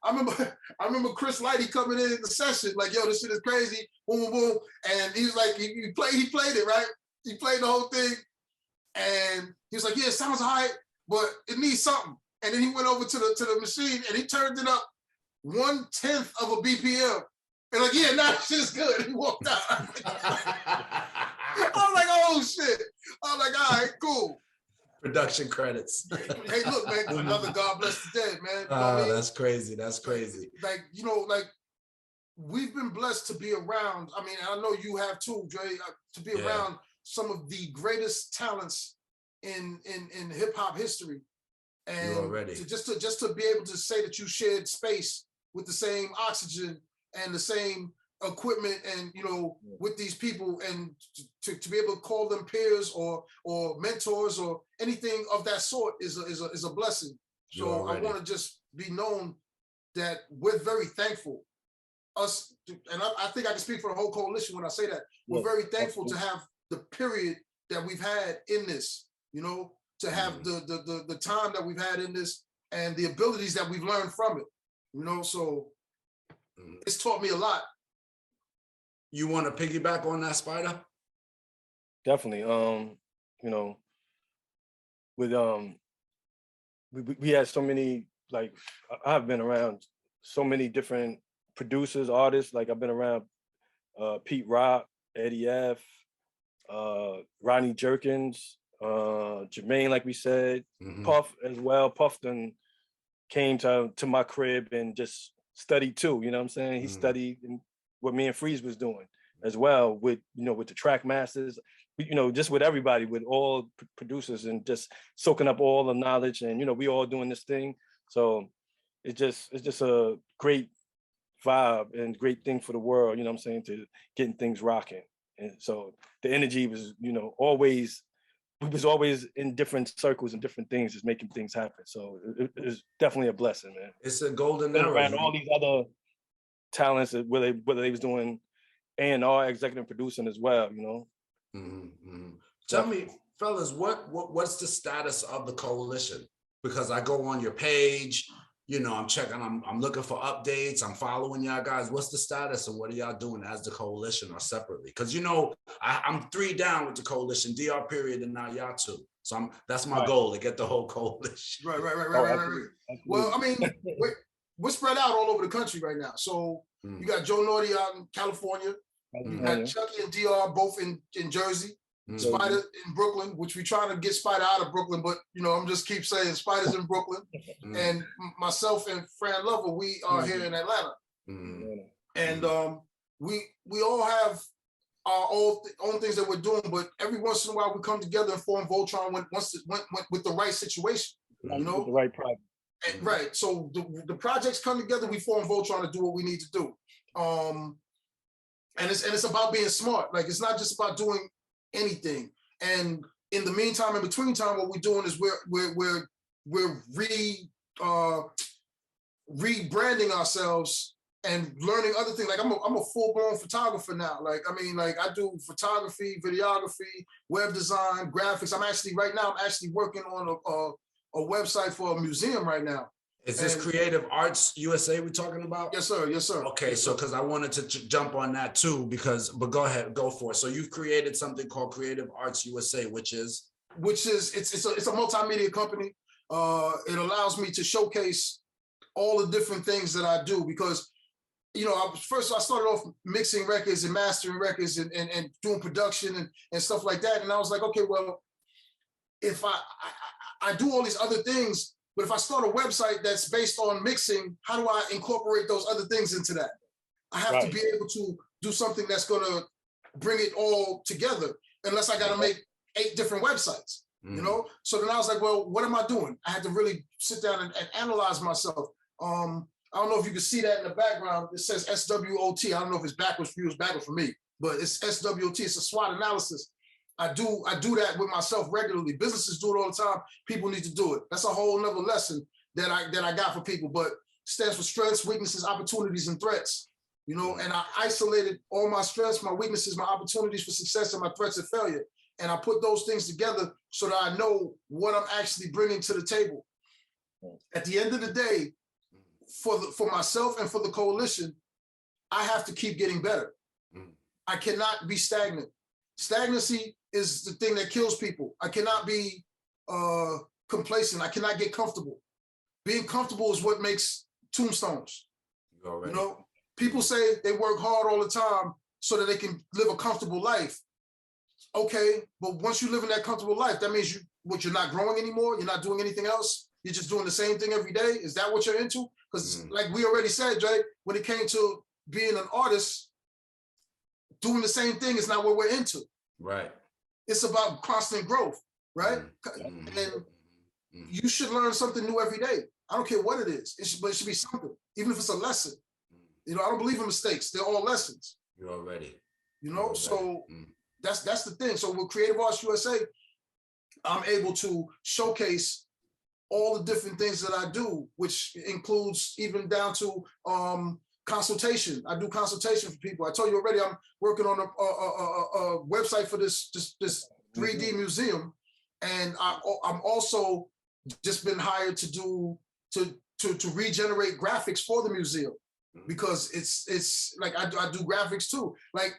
remember Chris Lighty coming in the session, like, yo, this shit is crazy, boom, boom, boom. And he was like, he played it, right? He played the whole thing. And he was like, yeah, it sounds all right, but it needs something. And then he went over to the machine and he turned it up 1/10 of a BPM. And like, yeah, nah, shit is good. And he walked out. I was like, oh shit. I was like, all right, cool. Production credits. Hey, look, man, another God bless the dead, man. You know oh, I mean? That's crazy. That's crazy. Like, you know, like, we've been blessed to be around. I mean, I know you have too, Dre, to be around some of the greatest talents in hip hop history. And just to be able to say that you shared space with the same oxygen and the same equipment, and you know, with these people, and to be able to call them peers or mentors or anything of that sort is a blessing. So I want to just be known that we're very thankful us, and I think I can speak for the whole coalition when I say that. We're very thankful to have the period that we've had in this, you know, to have the time that we've had in this and the abilities that we've learned from it, you know, so it's taught me a lot. You want to piggyback on that, Spyda? Definitely. You know, with we had so many, like, I've been around so many different producers, artists. Like, I've been around Pete Rock, Eddie F, Ronnie Jerkins, Jermaine, like we said, Puff as well. Puff then came to my crib and just studied too, you know what I'm saying? He studied what me and Freeze was doing as well with, you know, with the track masters, you know, just with everybody, with all producers, and just soaking up all the knowledge, and, you know, we all doing this thing. So it's just a great vibe and great thing for the world, you know what I'm saying, to getting things rocking. And so the energy was, you know, always, we was always in different circles and different things, just making things happen. So it was definitely a blessing, man. It's a golden era. Around all these other talents, whether they was doing A&R, executive producing as well, you know. Tell me, fellas, what's the status of the coalition? Because I go on your page, you know, I'm checking, I'm looking for updates, I'm following y'all guys. What's the status, and what are y'all doing as the coalition or separately? Because, you know, I'm 3 down with the coalition, DR period, and now y'all 2. So that's my goal, to get the whole coalition. Right. Well, I mean, we're spread out all over the country right now. So you got Joe Naughty out in California. You got Chucky and DR both in Jersey. Spyda in Brooklyn, which we trying to get Spyda out of Brooklyn, but, you know, I'm just keep saying Spyda's in Brooklyn. And myself and Fran Lover, we are here in Atlanta. And we all have our own things that we're doing, but every once in a while we come together and form Voltron when with the right situation, you know? With the right project. Right. So the projects come together, we form Voltron to do what we need to do. And it's about being smart. Like, it's not just about doing anything. And in the meantime, in between time, what we're doing is we're rebranding ourselves and learning other things. Like, I'm a full-blown photographer now. Like, I mean, like, I do photography, videography, web design, graphics. I'm actually working on a website for a museum right now. Is this Creative Arts USA we're talking about? Yes, sir. Yes, sir. Okay, so because I wanted to jump on that too, but go ahead, go for it. So you've created something called Creative Arts USA, which is it's a multimedia company. It allows me to showcase all the different things that I do, because, you know, I started off mixing records and mastering records and doing production and stuff like that. And I was like, okay, well, if I do all these other things, but if I start a website that's based on mixing, how do I incorporate those other things into that? I have to be able to do something that's gonna bring it all together, unless I gotta make 8 different websites, you know? So then I was like, well, what am I doing? I had to really sit down and analyze myself. I don't know if you can see that in the background. It says SWOT. I don't know if it's backwards for you, it's backwards for me, but it's SWOT. It's a SWOT analysis. I do that with myself regularly. Businesses do it all the time. People need to do it. That's a whole nother lesson that I got for people, but it stands for strengths, weaknesses, opportunities, and threats. You know, and I isolated all my strengths, my weaknesses, my opportunities for success, and my threats of failure. And I put those things together so that I know what I'm actually bringing to the table. At the end of the day, for myself and for the coalition, I have to keep getting better. I cannot be stagnant. Stagnancy is the thing that kills people. I cannot be complacent. I cannot get comfortable. Being comfortable is what makes tombstones. You know, people say they work hard all the time so that they can live a comfortable life. Okay, but once you live in that comfortable life, that means you're not growing anymore. You're not doing anything else. You're just doing the same thing every day. Is that what you're into? Because like we already said, Jay, when it came to being an artist, doing the same thing is not what we're into. Right. It's about constant growth, right? And you should learn something new every day. I don't care what it is, but it should be something, even if it's a lesson. You know, I don't believe in mistakes. They're all lessons. You're already. You know, so that's the thing. So with Creative Arts USA, I'm able to showcase all the different things that I do, which includes even down to consultation. I do consultation for people. I told you already. I'm working on a website for this 3D museum, and I'm also just been hired to do to regenerate graphics for the museum, because it's like I do graphics too. Like,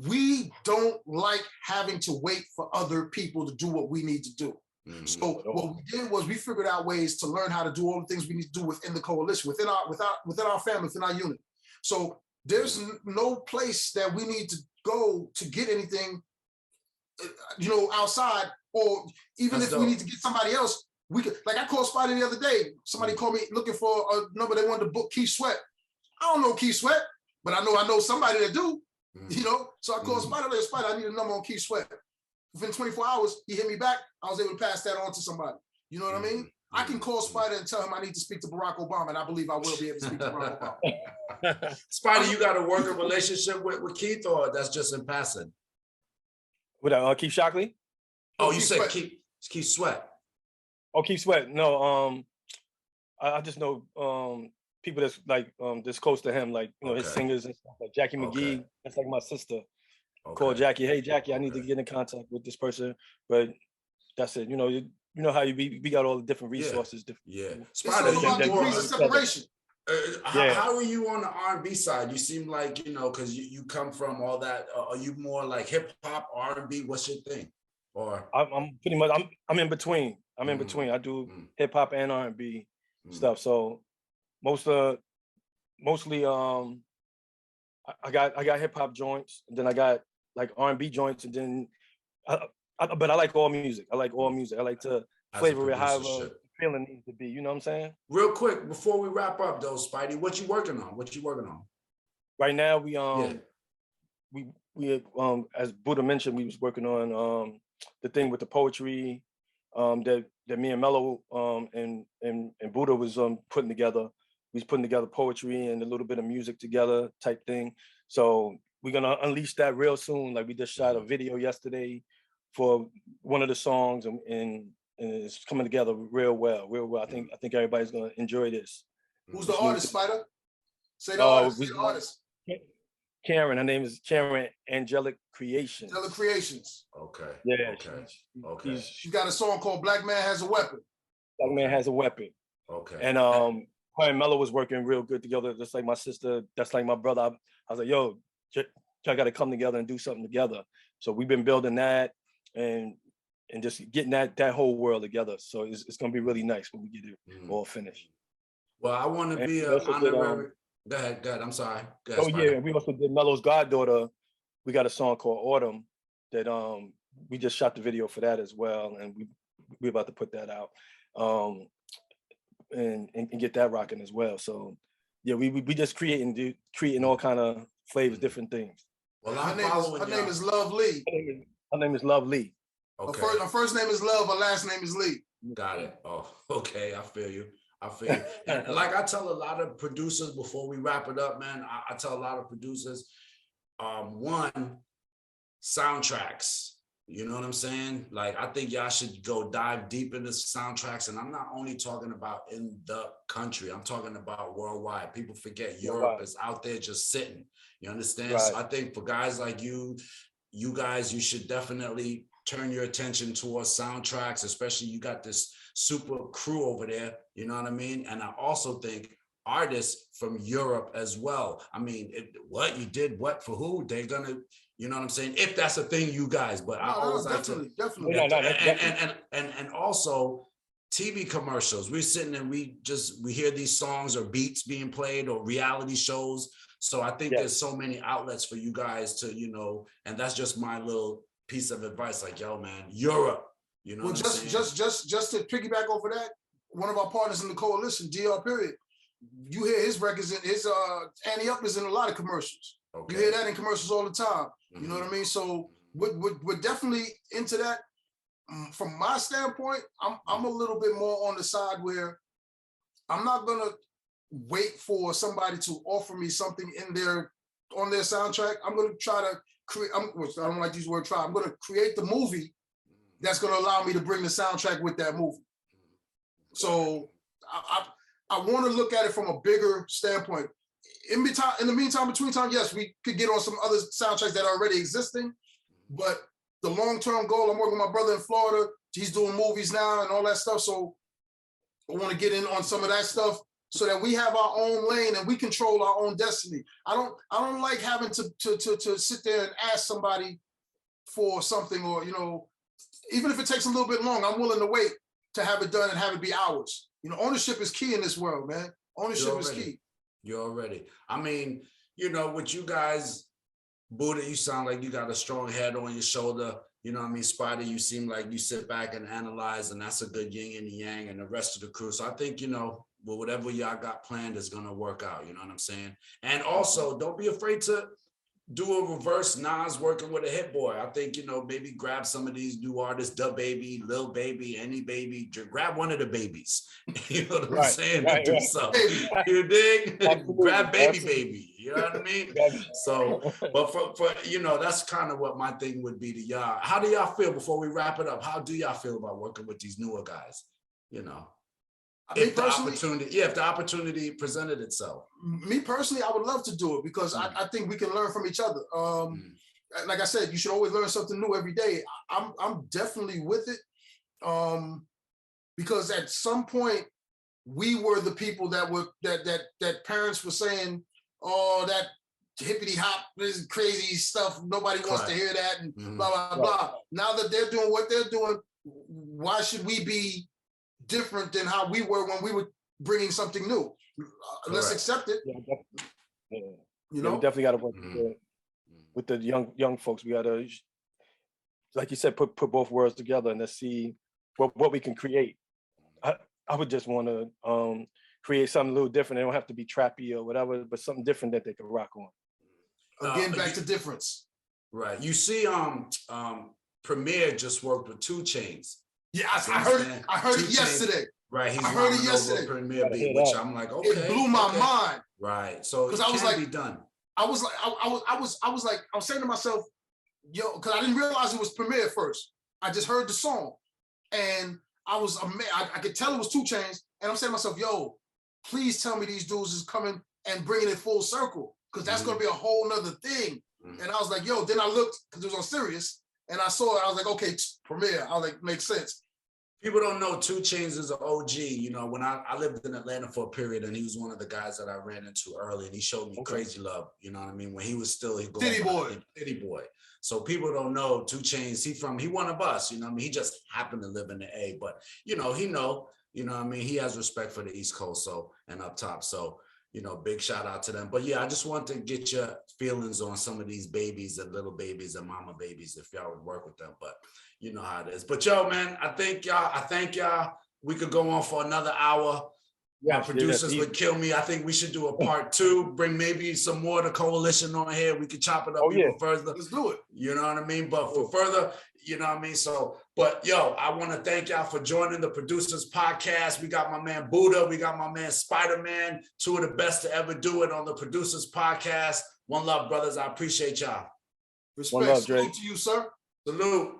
we don't like having to wait for other people to do what we need to do. So what we did was we figured out ways to learn how to do all the things we need to do within the coalition, within our family, within our unit. So there's no place that we need to go to get anything, outside, or even if we need to get somebody else, we could. Like, I called Spyda the other day. Somebody called me looking for a number. They wanted to book Keith Sweat. I don't know Keith Sweat, but I know somebody that do. So I called Spyda. Like, Spyda, I need a number on Keith Sweat. Within 24 hours, he hit me back. I was able to pass that on to somebody. You know what I mean? I can call Spyda and tell him I need to speak to Barack Obama, and I believe I will be able to speak to Barack Obama. Spyda, you got a working relationship with Keith, or that's just in passing? With Keith Shockley? Oh, you said Keith Sweat. Oh, Keith Sweat. No, I just know people that's like that's close to him, like his singers and stuff, like Jackie McGee. That's like my sister. Call Jackie. Hey, Jackie, I need to get in contact with this person, but that's it. You know how we got all the different resources. It's all about degrees of separation. How are you on the R&B side? You seem like because you come from all that. Are you more like hip hop, R&B? What's your thing? Or I'm pretty much I'm in between. I'm in between. I do hip hop and R&B stuff. So mostly I got hip hop joints, and then I got like R&B joints, and then but I like all music. I like all music. I like to flavor it however feeling needs to be. You know what I'm saying? Real quick before we wrap up, though, Spidey, what you working on? Right now, we as Buddah mentioned, we was working on the thing with the poetry that me and Mello and Buddah was putting together. We was putting together poetry and a little bit of music together type thing. So we're gonna unleash that real soon. Like, we just shot a video yesterday for one of the songs, and it's coming together real well. I think everybody's gonna enjoy this. Who's the artist, Spyda? Say the artist. Karen. Her name is Karen Angelic Creations. Angelic Creations. Okay. Yeah. Okay. She got a song called Black Man Has a Weapon. Black Man Has a Weapon. Okay. And her and Mello was working real good together, just like my sister. That's like my brother. I was like, yo, y'all got to come together and do something together. So we've been building that and just getting that whole world together. So it's gonna be really nice when we get it all finished. Well, I want to be an honorary. Go ahead. I'm sorry. Go ahead, yeah, we also did Mello's goddaughter. We got a song called Autumn that we just shot the video for that as well, and we're about to put that out and get that rocking as well. So yeah, we just creating all kind of flavors, different things. Well, her name is Love Lee. Her name is Love Lee. Okay. Her first name is Love. Her last name is Lee. Got it. Oh, okay. I feel you. And like I tell a lot of producers before we wrap it up, man, I tell a lot of producers, one, soundtracks. You know what I'm saying? Like, I think y'all should go dive deep into soundtracks. And I'm not only talking about in the country, I'm talking about worldwide. People forget Europe is out there just sitting. You understand? Right. So I think for guys like you guys, you should definitely turn your attention towards soundtracks, especially you got this super crew over there. You know what I mean? And I also think artists from Europe as well. I mean, you did what for who? They're gonna, you know what I'm saying? If that's a thing, you guys. But I always like to definitely. And also TV commercials. We're sitting and we hear these songs or beats being played or reality shows. So I think there's so many outlets for you guys to, and that's just my little piece of advice. Like, yo, man, Europe. You know, just to piggyback over that, one of our partners in the coalition, DR Period, you hear his records, his Annie Up is in a lot of commercials. Okay. You hear that in commercials all the time. You know what I mean? So we're definitely into that. From my standpoint, I'm a little bit more on the side where I'm not gonna wait for somebody to offer me something on their soundtrack. I'm gonna try to create. I don't like to use the word try. I'm gonna create the movie that's going to allow me to bring the soundtrack with that movie. So I want to look at it from a bigger standpoint. in the meantime, between time, yes, we could get on some other soundtracks that are already existing. But the long-term goal, I'm working with my brother in Florida. He's doing movies now and all that stuff. So I want to get in on some of that stuff so that we have our own lane and we control our own destiny. I don't like having to sit there and ask somebody for something, or, you know, even if it takes a little bit long, I'm willing to wait to have it done and have it be ours. You know, ownership is key in this world, man. Ownership is key. You're already. I mean, you know, with you guys, Buddah, you sound like you got a strong head on your shoulder. You know what I mean? Spyda, you seem like you sit back and analyze, and that's a good yin and yang, and the rest of the crew. So I think, you know, well, whatever y'all got planned is going to work out. You know what I'm saying? And also, don't be afraid to do a reverse Nas working with a hit boy. I think, you know, maybe grab some of these new artists, Da Baby, Lil Baby, any baby, grab one of the babies. You know what I'm saying? Right, do something. You dig? Grab baby. You know what I mean? So, but for you know, that's kind of what my thing would be to y'all. How do y'all feel before we wrap it up? How do y'all feel about working with these newer guys? You know? If the opportunity presented itself. Me personally, I would love to do it because I think we can learn from each other. Like I said, you should always learn something new every day. I'm definitely with it because at some point we were the people that parents were saying, "Oh, that hippity hop is crazy stuff. Nobody wants to hear that," and blah blah blah. Now that they're doing what they're doing, why should we be different than how we were when we were bringing something new? Let's accept it. You know, we definitely got to work with the young folks. We got to, like you said, put both worlds together and let's see what we can create. I would just want to create something a little different. It don't have to be trappy or whatever, but something different that they can rock on. Again, back to difference. Right. You see, Premier just worked with 2 Chainz. Yeah, I heard it yesterday. Right, I heard it yesterday. Premier beat, which I'm like, okay, it blew my mind. Right, so because I was like, be done. I was saying to myself, yo, because I didn't realize it was Premier at first. I just heard the song, and I was amazed. I could tell it was 2 Chainz, and I'm saying to myself, yo, please tell me these dudes is coming and bringing it full circle, because that's gonna be a whole nother thing. And I was like, yo, then I looked because it was on Sirius. And I saw it, I was like, okay, Premier. I was like, makes sense. People don't know 2 Chainz is an OG. You know, when I lived in Atlanta for a period, and he was one of the guys that I ran into early, and he showed me Crazy Love. You know what I mean? When he was still Diddy Boy. So people don't know 2 Chainz. He one of us. You know what I mean? He just happened to live in the A, but you know, you know what I mean? He has respect for the East Coast, so, and up top. So, you know, big shout out to them. But yeah, I just want to get your feelings on some of these babies and little babies and mama babies, if y'all would work with them. But you know how it is. But yo, man, I thank y'all. We could go on for another hour. Yeah, my producers would kill me. I think we should do a part 2. Bring maybe some more of the coalition on here. We could chop it up even further. Let's do it. You know what I mean? But for further, you know what I mean? So, but yo, I want to thank y'all for joining the Producers Podcast. We got my man Buddah. We got my man Spider-Man. 2 of the best to ever do it on the Producers Podcast. One love, brothers. I appreciate y'all. Respect. Salute to you, sir. Salute.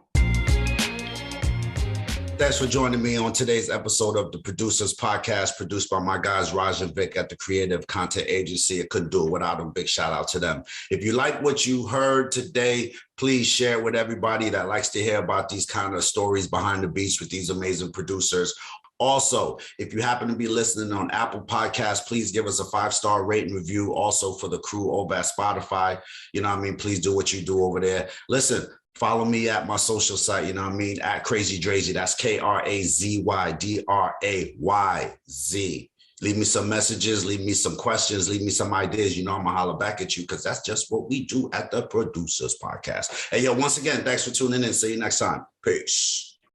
Thanks for joining me on today's episode of the Producers Podcast, produced by my guys Raj and Vic at the Creative Content Agency. I couldn't do it without them. Big shout out to them. If you like what you heard today, please share it with everybody that likes to hear about these kind of stories behind the beats with these amazing producers. Also, if you happen to be listening on Apple Podcasts, please give us a 5-star rate and review. Also for the crew over at Spotify, you know what I mean? Please do what you do over there. Listen, follow me at my social site, you know what I mean? At Krazy Drayz. That's KrazyDrayz. Leave me some messages, leave me some questions, leave me some ideas. You know, I'm gonna holler back at you because that's just what we do at the Producers Podcast. Hey, yo, once again, thanks for tuning in. See you next time. Peace.